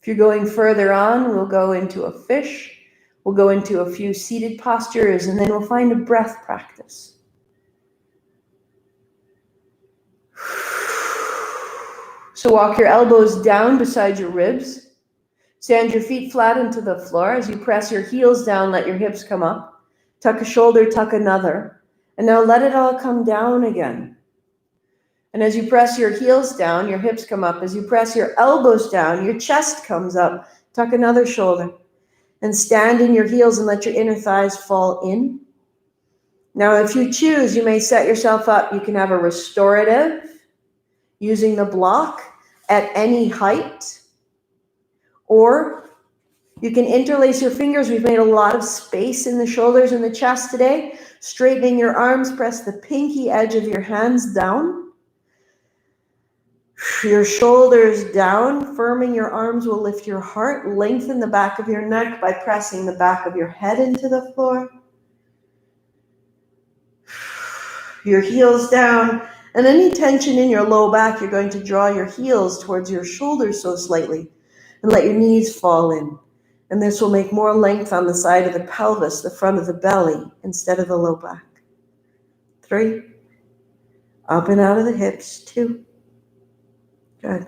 If you're going further on, we'll go into a fish. We'll go into a few seated postures, and then we'll find a breath practice. So walk your elbows down beside your ribs. Stand your feet flat into the floor. As you press your heels down, let your hips come up. Tuck a shoulder, tuck another. And now let it all come down again. And as you press your heels down, your hips come up. As you press your elbows down, your chest comes up. Tuck another shoulder. And stand in your heels and let your inner thighs fall in. Now, if you choose, you may set yourself up. You can have a restorative using the block at any height. Or you can interlace your fingers. We've made a lot of space in the shoulders and the chest today. Straightening your arms, press the pinky edge of your hands down. Your shoulders down, firming your arms will lift your heart. Lengthen the back of your neck by pressing the back of your head into the floor. Your heels down, and any tension in your low back, you're going to draw your heels towards your shoulders so slightly and let your knees fall in. And this will make more length on the side of the pelvis, the front of the belly, instead of the low back. 3. Up and out of the hips. 2. Good.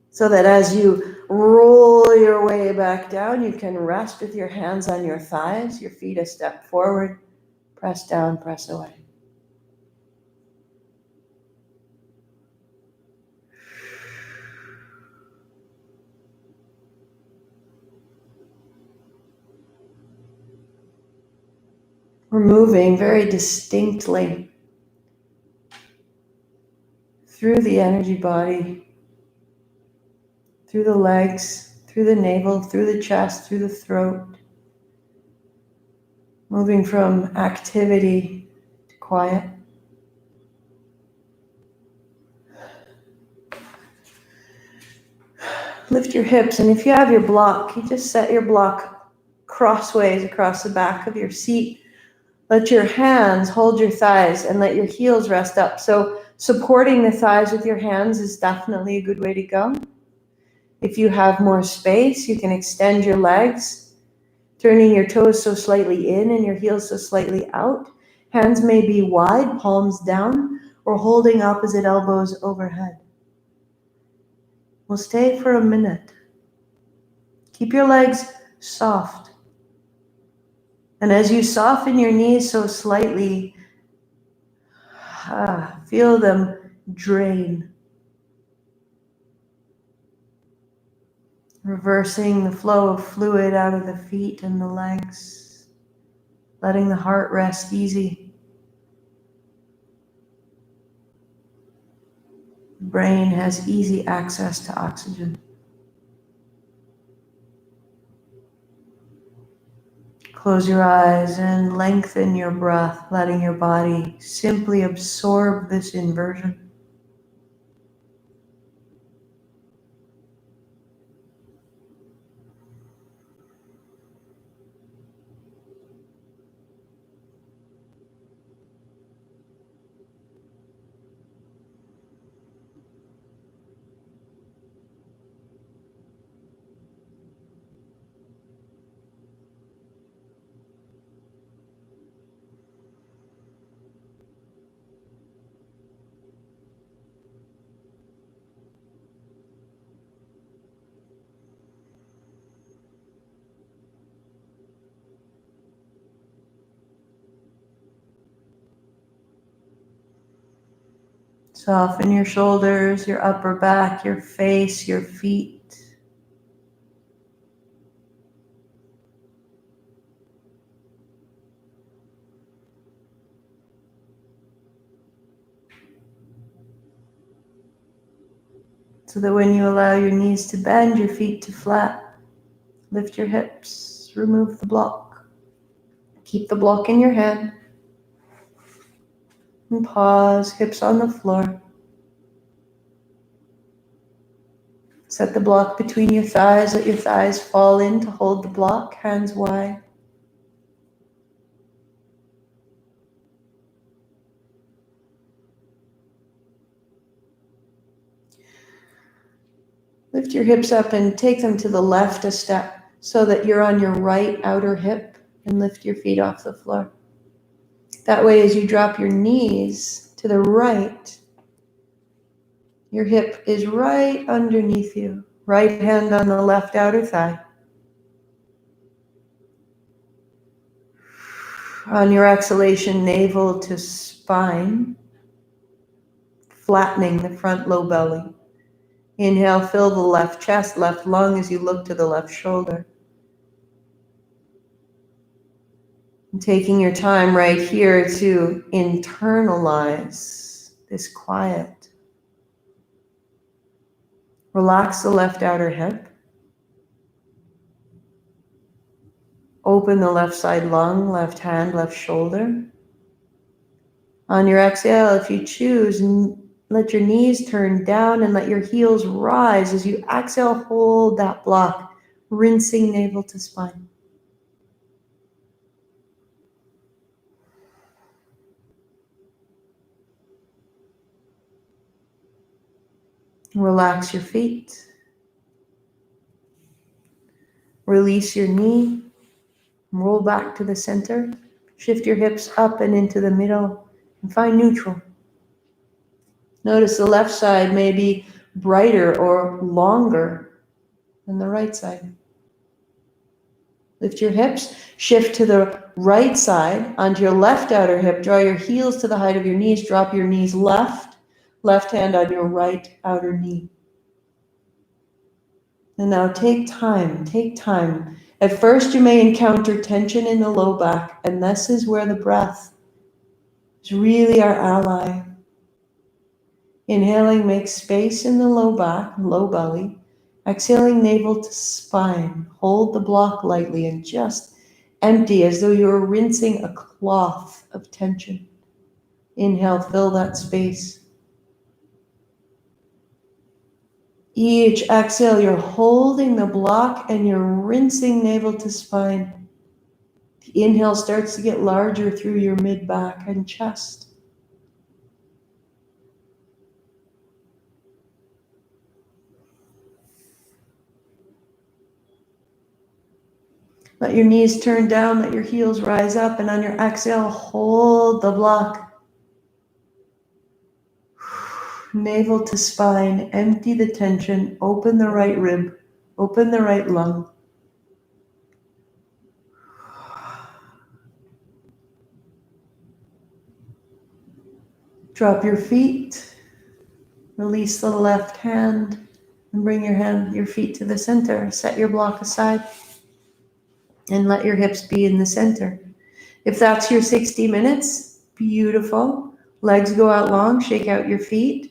So that as you roll your way back down, you can rest with your hands on your thighs, your feet a step forward, press down, press away. We're moving very distinctly through the energy body, through the legs, through the navel, through the chest, through the throat. Moving from activity to quiet. Lift your hips, and if you have your block, you just set your block crossways across the back of your seat. Let your hands hold your thighs and let your heels rest up. So supporting the thighs with your hands is definitely a good way to go. If you have more space, you can extend your legs, turning your toes so slightly in and your heels so slightly out. Hands may be wide, palms down, or holding opposite elbows overhead. We'll stay for a minute. Keep your legs soft. And as you soften your knees so slightly, feel them drain. Reversing the flow of fluid out of the feet and the legs. Letting the heart rest easy. The brain has easy access to oxygen. Close your eyes and lengthen your breath, letting your body simply absorb this inversion. Soften your shoulders, your upper back, your face, your feet. So that when you allow your knees to bend, your feet to flat, lift your hips, remove the block. Keep the block in your hand. And pause, hips on the floor. Set the block between your thighs, let your thighs fall in to hold the block, hands wide. Lift your hips up and take them to the left a step so that you're on your right outer hip and lift your feet off the floor. That way, as you drop your knees to the right, your hip is right underneath you. Right hand on the left outer thigh. On your exhalation, navel to spine, flattening the front low belly. Inhale, fill the left chest, left lung as you look to the left shoulder. And taking your time right here to internalize this quiet. Relax the left outer hip. Open the left side lung, left hand, left shoulder. On your exhale, if you choose, let your knees turn down and let your heels rise. As you exhale, hold that block, rinsing navel to spine. Relax your feet. Release your knee. Roll back to the center. Shift your hips up and into the middle and find neutral. Notice the left side may be brighter or longer than the right side. Lift your hips, shift to the right side onto your left outer hip. Draw your heels to the height of your knees. Drop your knees left hand on your right outer knee. And now take time. At first you may encounter tension in the low back, and this is where the breath is really our ally. Inhaling makes space in the low back, low belly. Exhaling, navel to spine. Hold the block lightly and just empty as though you were rinsing a cloth of tension. Inhale, fill that space. Each exhale, you're holding the block and you're rinsing navel to spine. The inhale starts to get larger through your mid-back and chest. Let your knees turn down, let your heels rise up, and on your exhale, hold the block. Navel to spine, empty the tension, open the right rib, open the right lung. Drop your feet, release the left hand, and bring your feet to the center. Set your block aside and let your hips be in the center. If that's your 60 minutes, beautiful. Legs go out long, shake out your feet,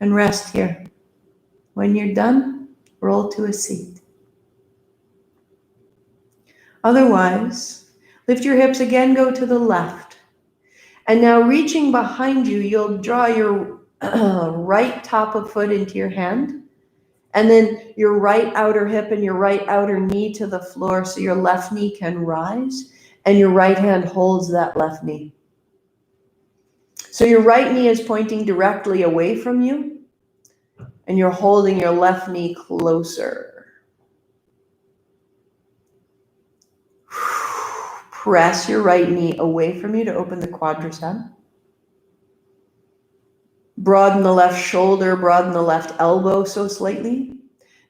and rest here. When you're done, roll to a seat. Otherwise, lift your hips again, go to the left. And now reaching behind you, you'll draw your right top of foot into your hand, and then your right outer hip and your right outer knee to the floor so your left knee can rise, and your right hand holds that left knee. So your right knee is pointing directly away from you, and you're holding your left knee closer. Press your right knee away from you to open the quadricep. Broaden the left shoulder, broaden the left elbow so slightly.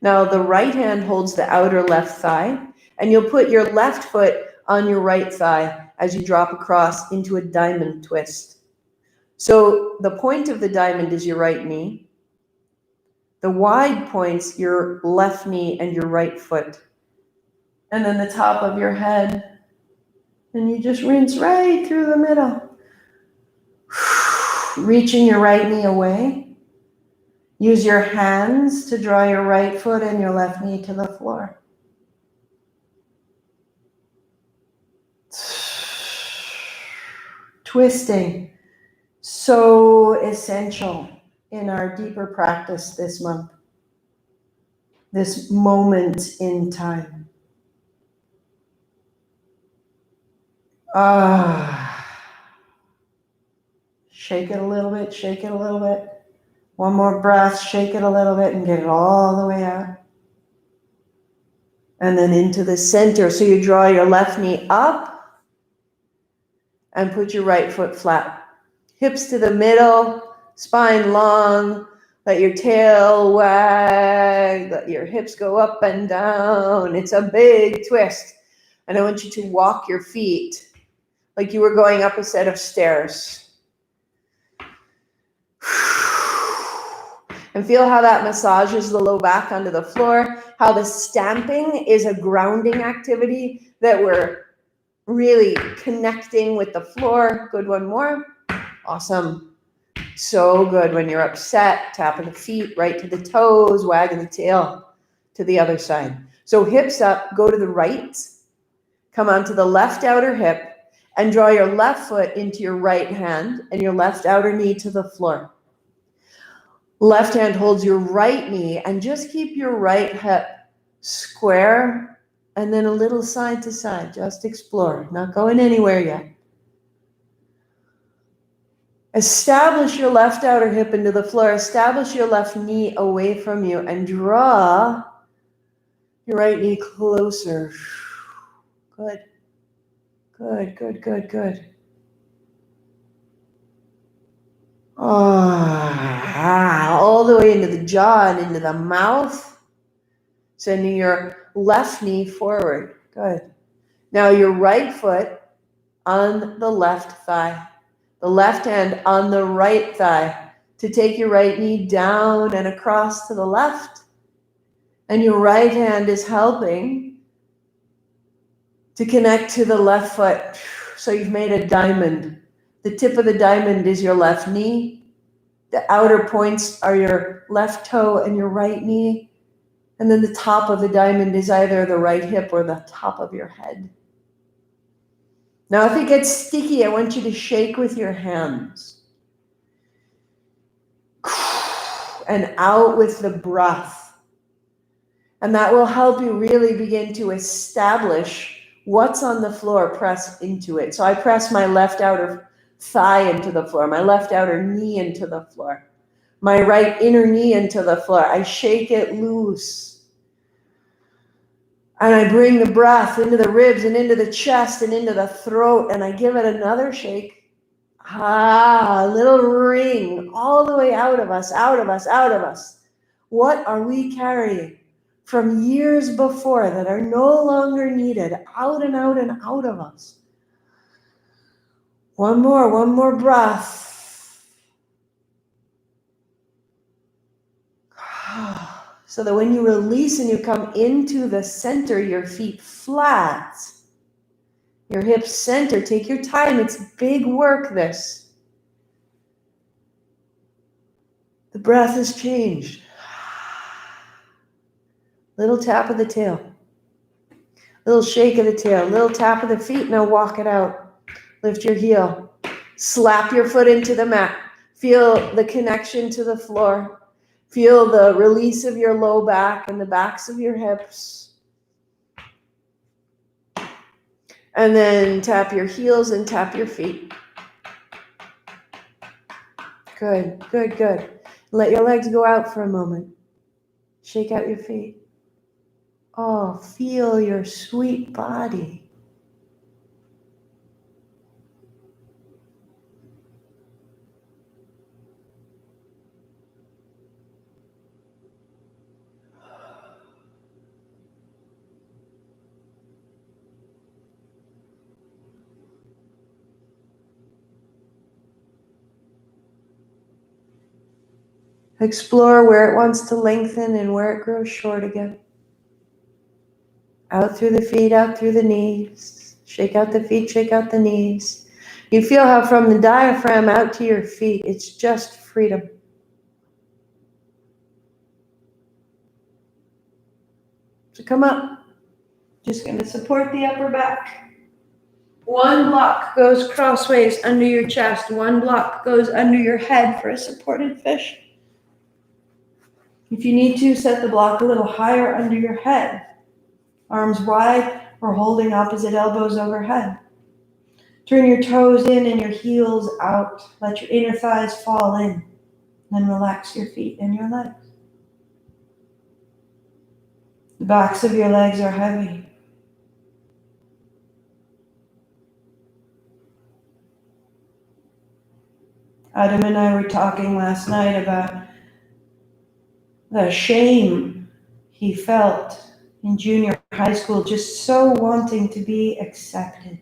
Now the right hand holds the outer left thigh, and you'll put your left foot on your right thigh as you drop across into a diamond twist. So the point of the diamond is your right knee. The wide points your left knee and your right foot. And then the top of your head. And you just rinse right through the middle. Reaching your right knee away. Use your hands to draw your right foot and your left knee to the floor. Twisting. So essential in our deeper practice this month. This moment in time. Shake it a little bit, shake it a little bit. One more breath, shake it a little bit and get it all the way out. And then into the center. So you draw your left knee up and put your right foot flat. Hips to the middle, spine long. Let your tail wag, let your hips go up and down. It's a big twist. And I want you to walk your feet like you were going up a set of stairs. And feel how that massages the low back onto the floor, how the stamping is a grounding activity that we're really connecting with the floor. Good, one more. Awesome. So good. When you're upset, tapping the feet right to the toes, wagging the tail to the other side. So hips up, go to the right, come onto the left outer hip, and draw your left foot into your right hand and your left outer knee to the floor. Left hand holds your right knee and just keep your right hip square and then a little side to side. Just explore, not going anywhere yet. Establish your left outer hip into the floor. Establish your left knee away from you and draw your right knee closer. Good. Good, good, good, good. All the way into the jaw and into the mouth. Sending your left knee forward. Good. Now your right foot on the left thigh. The left hand on the right thigh to take your right knee down and across to the left. And your right hand is helping to connect to the left foot. So you've made a diamond. The tip of the diamond is your left knee. The outer points are your left toe and your right knee. And then the top of the diamond is either the right hip or the top of your head. Now, if it gets sticky, I want you to shake with your hands. And out with the breath. And that will help you really begin to establish what's on the floor. Press into it. So I press my left outer thigh into the floor, my left outer knee into the floor, my right inner knee into the floor. I shake it loose. And I bring the breath into the ribs and into the chest and into the throat, and I give it another shake. A little ring all the way out of us, out of us, out of us. What are we carrying from years before that are no longer needed, out and out and out of us? One more breath. So that when you release and you come into the center, your feet flat, your hips center. Take your time. It's big work, this. The breath has changed. Little tap of the tail. Little shake of the tail. Little tap of the feet. Now walk it out. Lift your heel. Slap your foot into the mat. Feel the connection to the floor. Feel the release of your low back and the backs of your hips. And then tap your heels and tap your feet. Good, good, good. Let your legs go out for a moment. Shake out your feet. Oh, feel your sweet body. Explore where it wants to lengthen and where it grows short again. Out through the feet, out through the knees. Shake out the feet, shake out the knees. You feel how from the diaphragm out to your feet, it's just freedom. So come up. Just going to support the upper back. One block goes crossways under your chest. One block goes under your head for a supported fish. If you need to, set the block a little higher under your head. Arms wide or holding opposite elbows overhead. Turn your toes in and your heels out. Let your inner thighs fall in. Then relax your feet and your legs. The backs of your legs are heavy. Adam and I were talking last night about the shame he felt in junior high school, just so wanting to be accepted.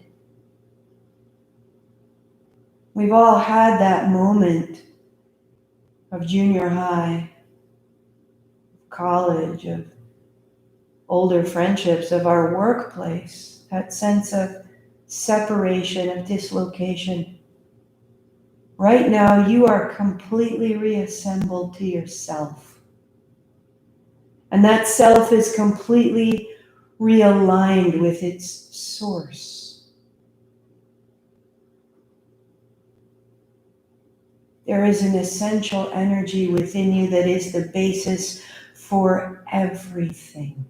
We've all had that moment of junior high, college, of older friendships, of our workplace, that sense of separation, of dislocation. Right now, you are completely reassembled to yourself. And that self is completely realigned with its source. There is an essential energy within you that is the basis for everything.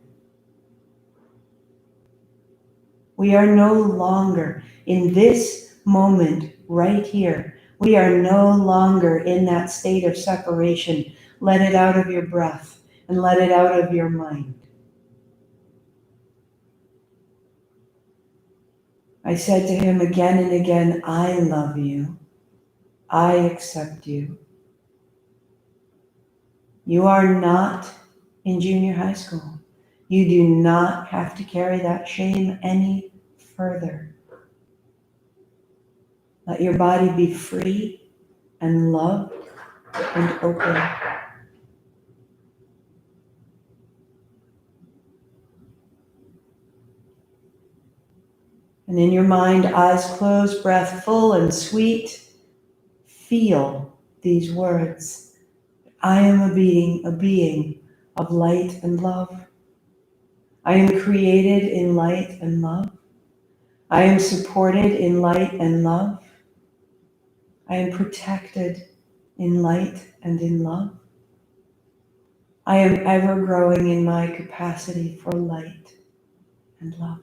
We are no longer in this moment right here. We are no longer in that state of separation. Let it out of your breath and let it out of your mind. I said to him again and again, I love you. I accept you. You are not in junior high school. You do not have to carry that shame any further. Let your body be free and loved and open. And in your mind, eyes closed, breath full and sweet, feel these words. I am a being of light and love. I am created in light and love. I am supported in light and love. I am protected in light and in love. I am ever growing in my capacity for light and love.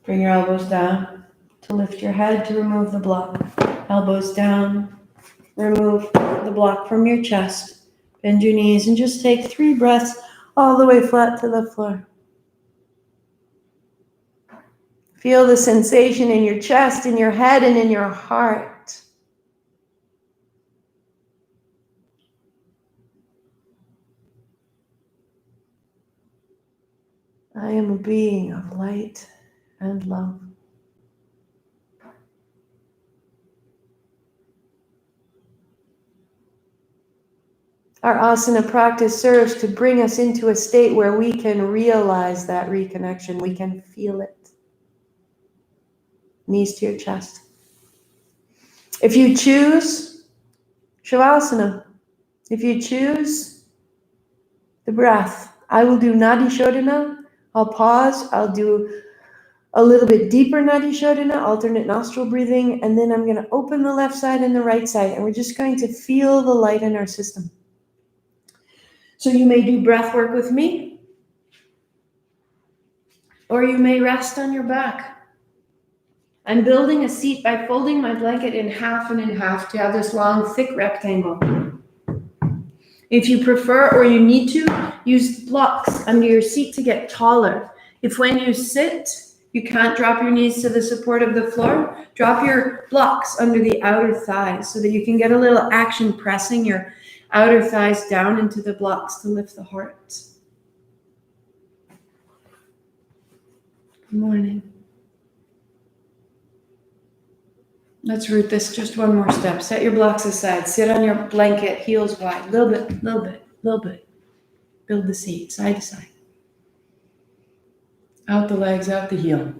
Bring your elbows down to lift your head to remove the block. Elbows down, remove the block from your chest. Bend your knees and just take 3 breaths all the way flat to the floor. Feel the sensation in your chest, in your head, and in your heart. I am a being of light and love. Our asana practice serves to bring us into a state where we can realize that reconnection. We can feel it. Knees to your chest. If you choose Shavasana, if you choose the breath, I will do Nadi Shodhana. I'll pause. I'll do a little bit deeper Nadi Shodhana, alternate nostril breathing, and then I'm going to open the left side and the right side, and we're just going to feel the light in our system. So you may do breath work with me, or you may rest on your back. I'm building a seat by folding my blanket in half and in half to have this long, thick rectangle. If you prefer or you need to, use blocks under your seat to get taller. If when you sit, you can't drop your knees to the support of the floor, drop your blocks under the outer thighs so that you can get a little action pressing your outer thighs down into the blocks to lift the heart. Good morning. Let's root this just one more step. Set your blocks aside. Sit on your blanket, heels wide. Little bit. Build the seat, side to side. Out the legs, out the heel.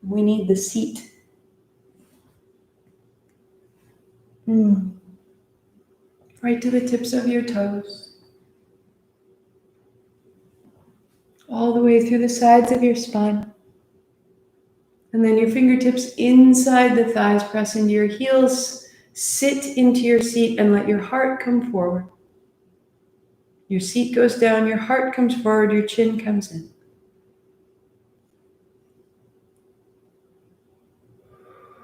We need the seat. Right to the tips of your toes. All the way through the sides of your spine. And then your fingertips inside the thighs, press into your heels, sit into your seat and let your heart come forward. Your seat goes down, your heart comes forward, your chin comes in.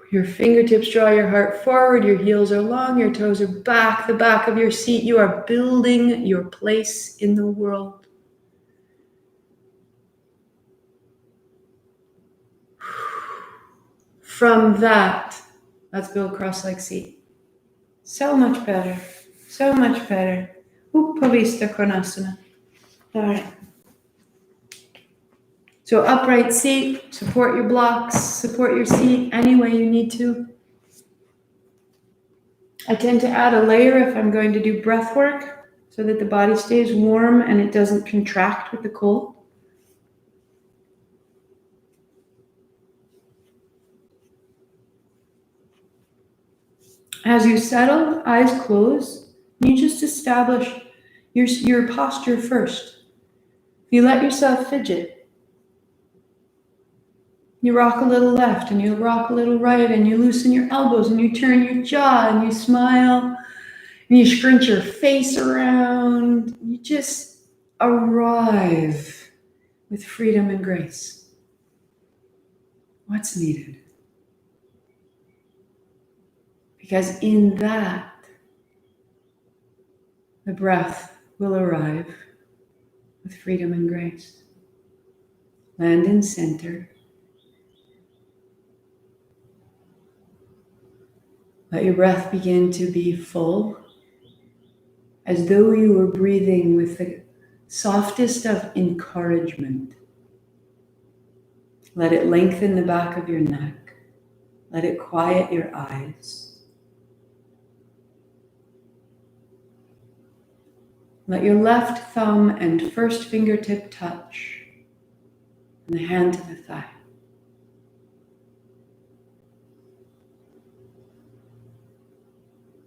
Your fingertips draw your heart forward, your heels are long, your toes are back, the back of your seat. You are building your place in the world. From that, let's build cross-leg seat. So much better. So much better. Upavista Konasana. All right. So upright seat, support your blocks, support your seat any way you need to. I tend to add a layer if I'm going to do breath work so that the body stays warm and it doesn't contract with the cold. As you settle, eyes closed, you just establish your posture first. You let yourself fidget. You rock a little left and you rock a little right and you loosen your elbows and you turn your jaw and you smile and you scrunch your face around. You just arrive with freedom and grace. What's needed? Because in that, the breath will arrive with freedom and grace. Land in center. Let your breath begin to be full, as though you were breathing with the softest of encouragement. Let it lengthen the back of your neck. Let it quiet your eyes. Let your left thumb and first fingertip touch, and the hand to the thigh.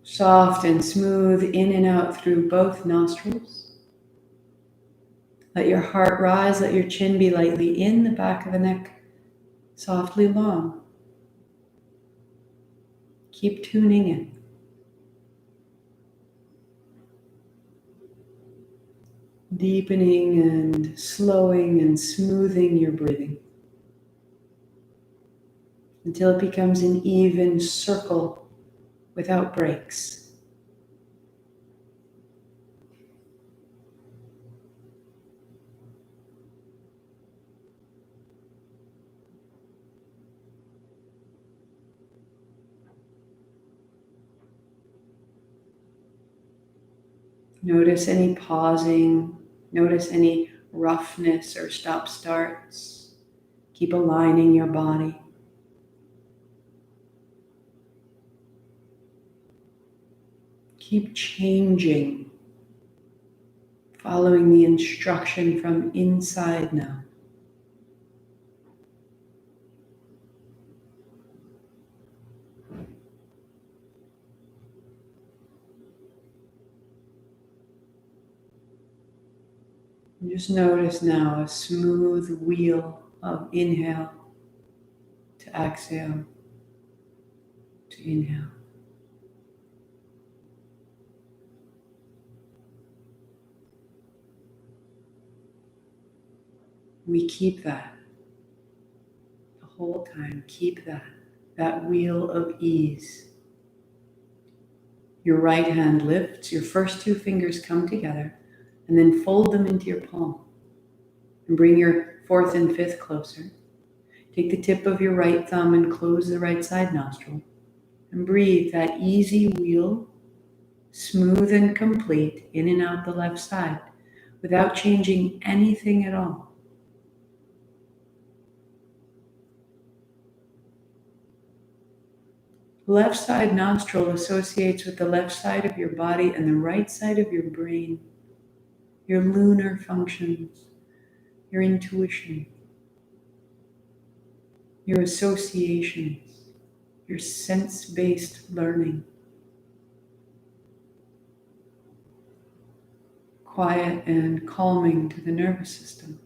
Soft and smooth in and out through both nostrils. Let your heart rise, let your chin be lightly in, the back of the neck softly long. Keep tuning in. Deepening and slowing and smoothing your breathing until it becomes an even circle without breaks. Notice any pausing. Notice any roughness or stop starts. Keep aligning your body. Keep changing, following the instruction from inside now. And just notice now a smooth wheel of inhale to exhale to inhale. We keep that the whole time. Keep that wheel of ease. Your right hand lifts, your first two fingers come together, and then fold them into your palm. And bring your fourth and fifth closer. Take the tip of your right thumb and close the right side nostril. And breathe that easy wheel, smooth and complete, in and out the left side, without changing anything at all. Left side nostril associates with the left side of your body and the right side of your brain, your lunar functions, your intuition, your associations, your sense-based learning. Quiet and calming to the nervous system.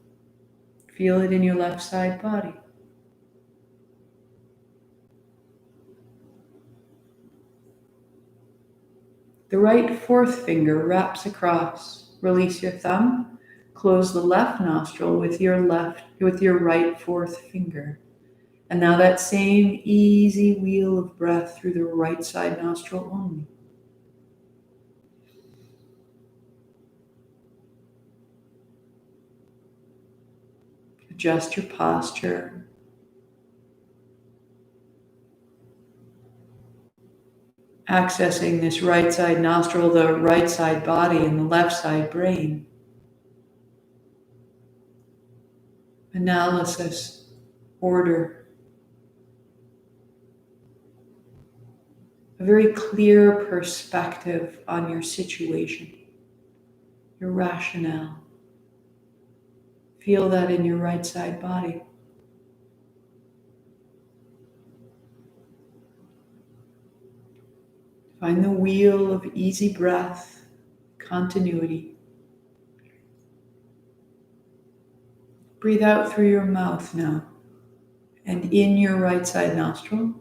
Feel it in your left side body. The right fourth finger wraps across. Release your thumb. Close the left nostril with your right fourth finger. And now that same easy wheel of breath through the right side nostril only. Adjust your posture. Accessing this right side nostril, the right side body, and the left side brain. Analysis, order. A very clear perspective on your situation, your rationale. Feel that in your right side body. Find the wheel of easy breath, continuity. Breathe out through your mouth now and in your right side nostril.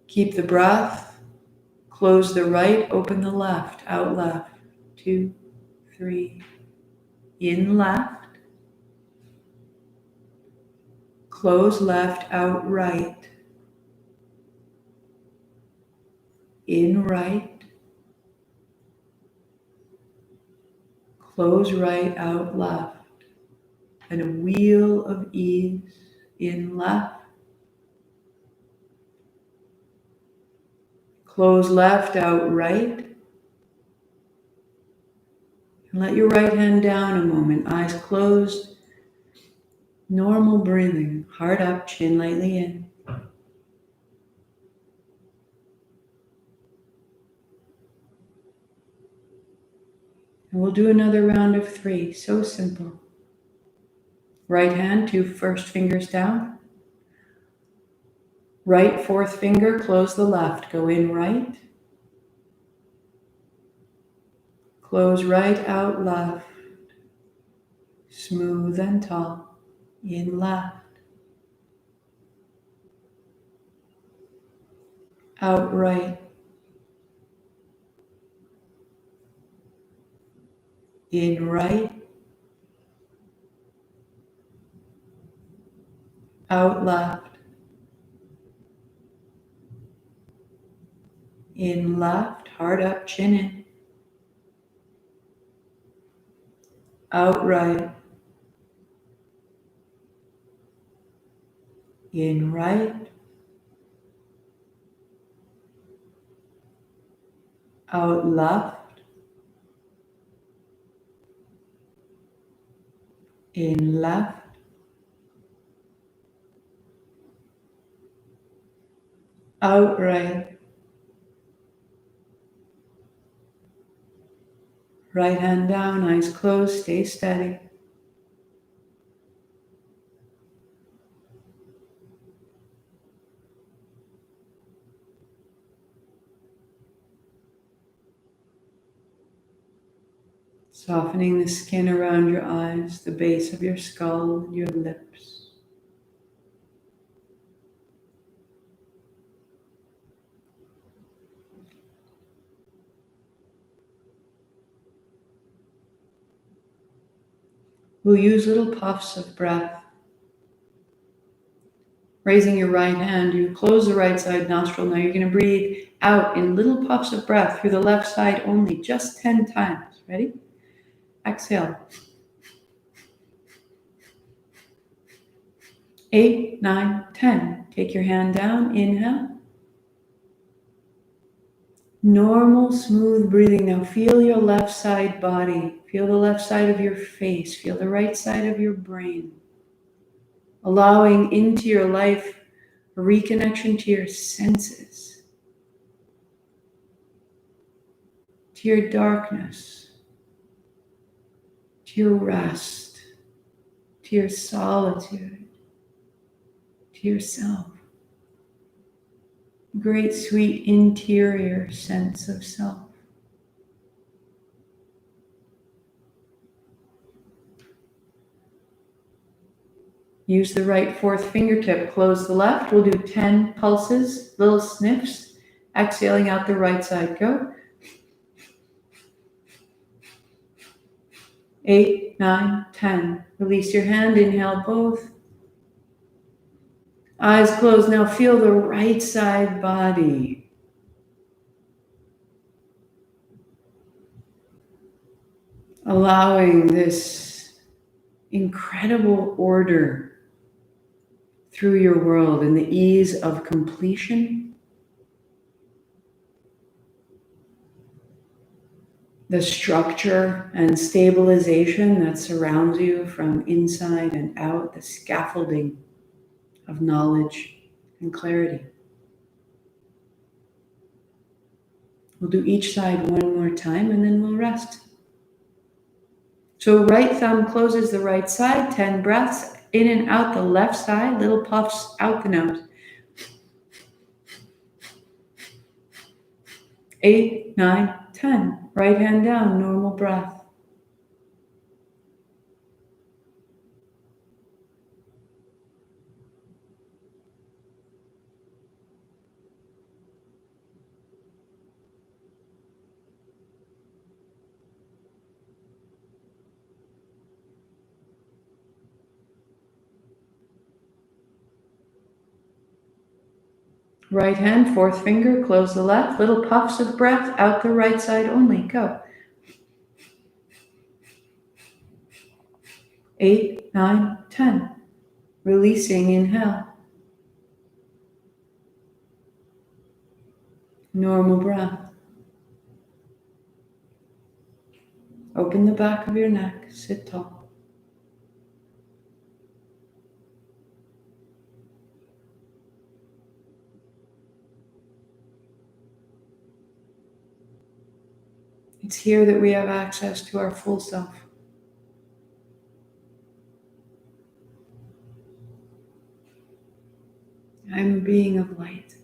Keep the breath. Close the right, open the left, out left. 2, 3. In left. Close left, out right. In right. Close right, out left. And a wheel of ease in left. Close left, out right. And let your right hand down a moment, eyes closed. Normal breathing, heart up, chin lightly in. And we'll do another round of 3, so simple. Right hand, 2 first fingers down. Right fourth finger, close the left, go in right. Close right, out left. Smooth and tall, in left. Out right. In right. Out left. In left, heart up, chin in. Out right. In right. Out left. In left. Out right. Right hand down, eyes closed, stay steady. Softening the skin around your eyes, the base of your skull, your lips. We'll use little puffs of breath. Raising your right hand, you close the right side nostril. Now you're going to breathe out in little puffs of breath through the left side only, just 10 times. Ready? Exhale. 8, 9, 10. Take your hand down. Inhale. Normal, smooth breathing. Now feel your left side body. Feel the left side of your face. Feel the right side of your brain. Allowing into your life a reconnection to your senses, to your darkness, to your rest, to your solitude, to yourself. Great, sweet, interior sense of self. Use the right fourth fingertip. Close the left. We'll do 10 pulses, little sniffs. Exhaling out the right side. Go. 8, 9, 10. Release your hand. Inhale both. Eyes closed. Now feel the right side body. Allowing this incredible order through your world and the ease of completion, the structure and stabilization that surrounds you from inside and out, the scaffolding of knowledge and clarity. We'll do each side one more time and then we'll rest. So right thumb closes the right side, 10 breaths in and out the left side, little puffs out the nose. 8, 9, 10. Right hand down, normal breath. Right hand, fourth finger, close the left. Little puffs of breath out the right side only. Go. 8, 9, 10. Releasing, inhale. Normal breath. Open the back of your neck. Sit tall. It's here that we have access to our full self. I'm a being of light.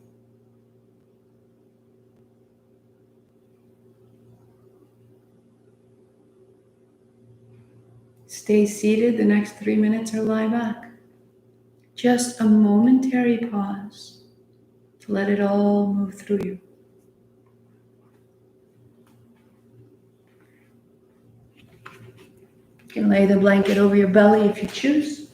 Stay seated. The next 3 minutes or lie back. Just a momentary pause to let it all move through you. You can lay the blanket over your belly if you choose.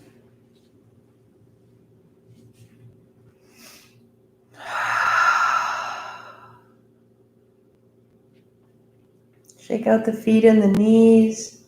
Shake out the feet and the knees.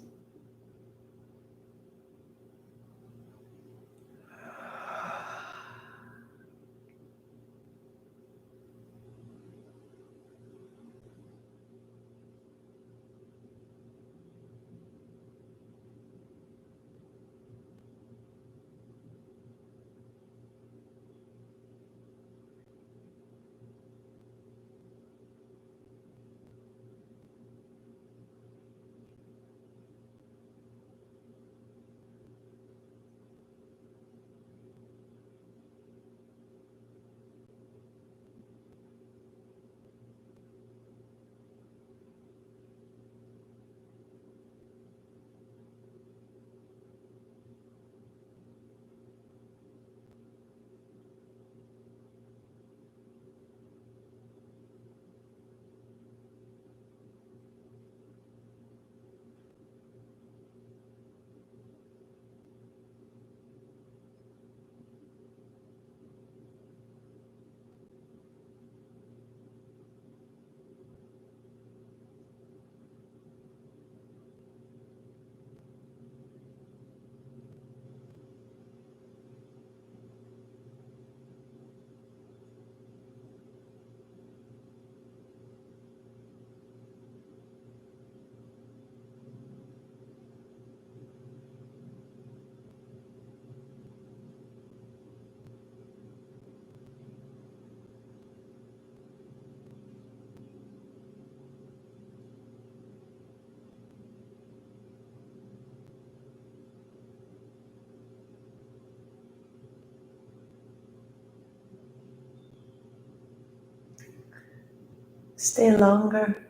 Stay longer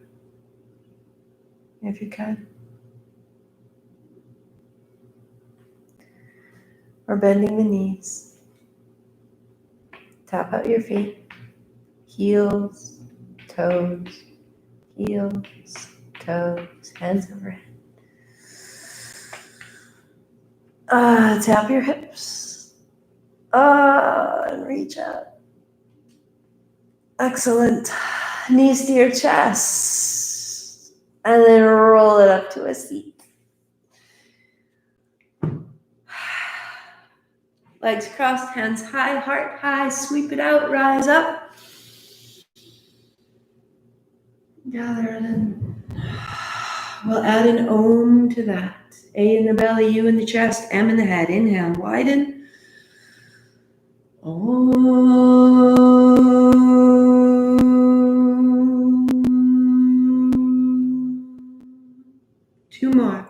if you can. Or bending the knees. Tap out your feet. Heels, toes, heels, toes, hands overhead. Tap your hips. And reach out. Excellent. Knees to your chest. And then roll it up to a seat. Legs crossed, hands high, heart high. Sweep it out, rise up. Gather it in. We'll add an Om to that. A in the belly, U in the chest, M in the head. Inhale, widen. Om. 2 more.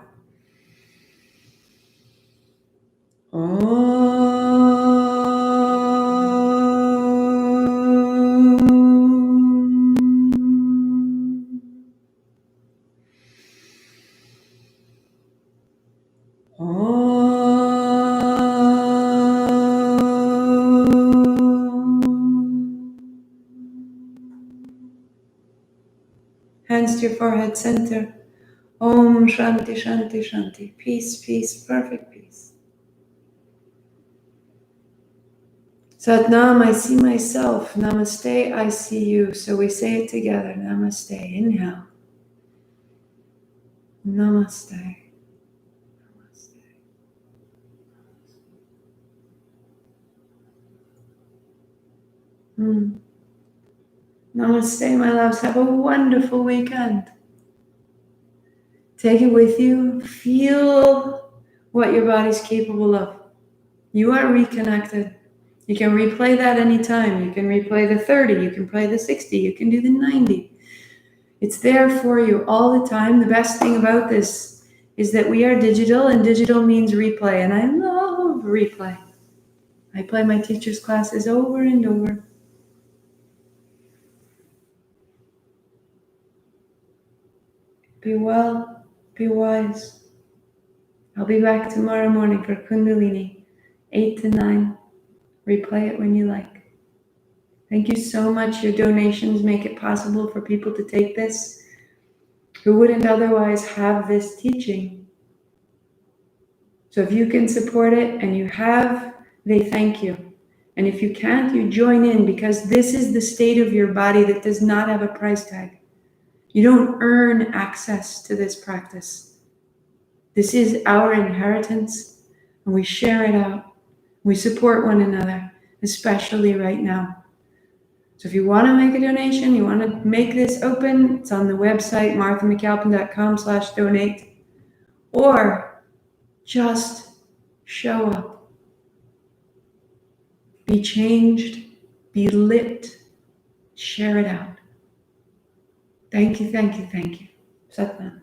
Hands to your forehead center. Om Shanti Shanti Shanti. Peace, peace, perfect peace. Satnam, I see myself. Namaste, I see you. So we say it together. Namaste. Inhale. Namaste. Namaste, my loves. Have a wonderful weekend. Take it with you. Feel what your body's capable of. You are reconnected. You can replay that anytime. You can replay the 30. You can play the 60. You can do the 90. It's there for you all the time. The best thing about this is that we are digital, and digital means replay. And I love replay. I play my teacher's classes over and over. Be well, be wise. I'll be back tomorrow morning for Kundalini, 8 to 9. Replay it when you like. Thank you so much. Your donations make it possible for people to take this who wouldn't otherwise have this teaching. So if you can support it and you have, they thank you. And if you can't, you join in, because this is the state of your body that does not have a price tag. You don't earn access to this practice. This is our inheritance, and we share it out. We support one another, especially right now. So if you want to make a donation, you want to make this open, it's on the website, marthamcalpin.com/donate, or just show up. Be changed, be lit, share it out. Thank you, thank you, thank you. Satnam.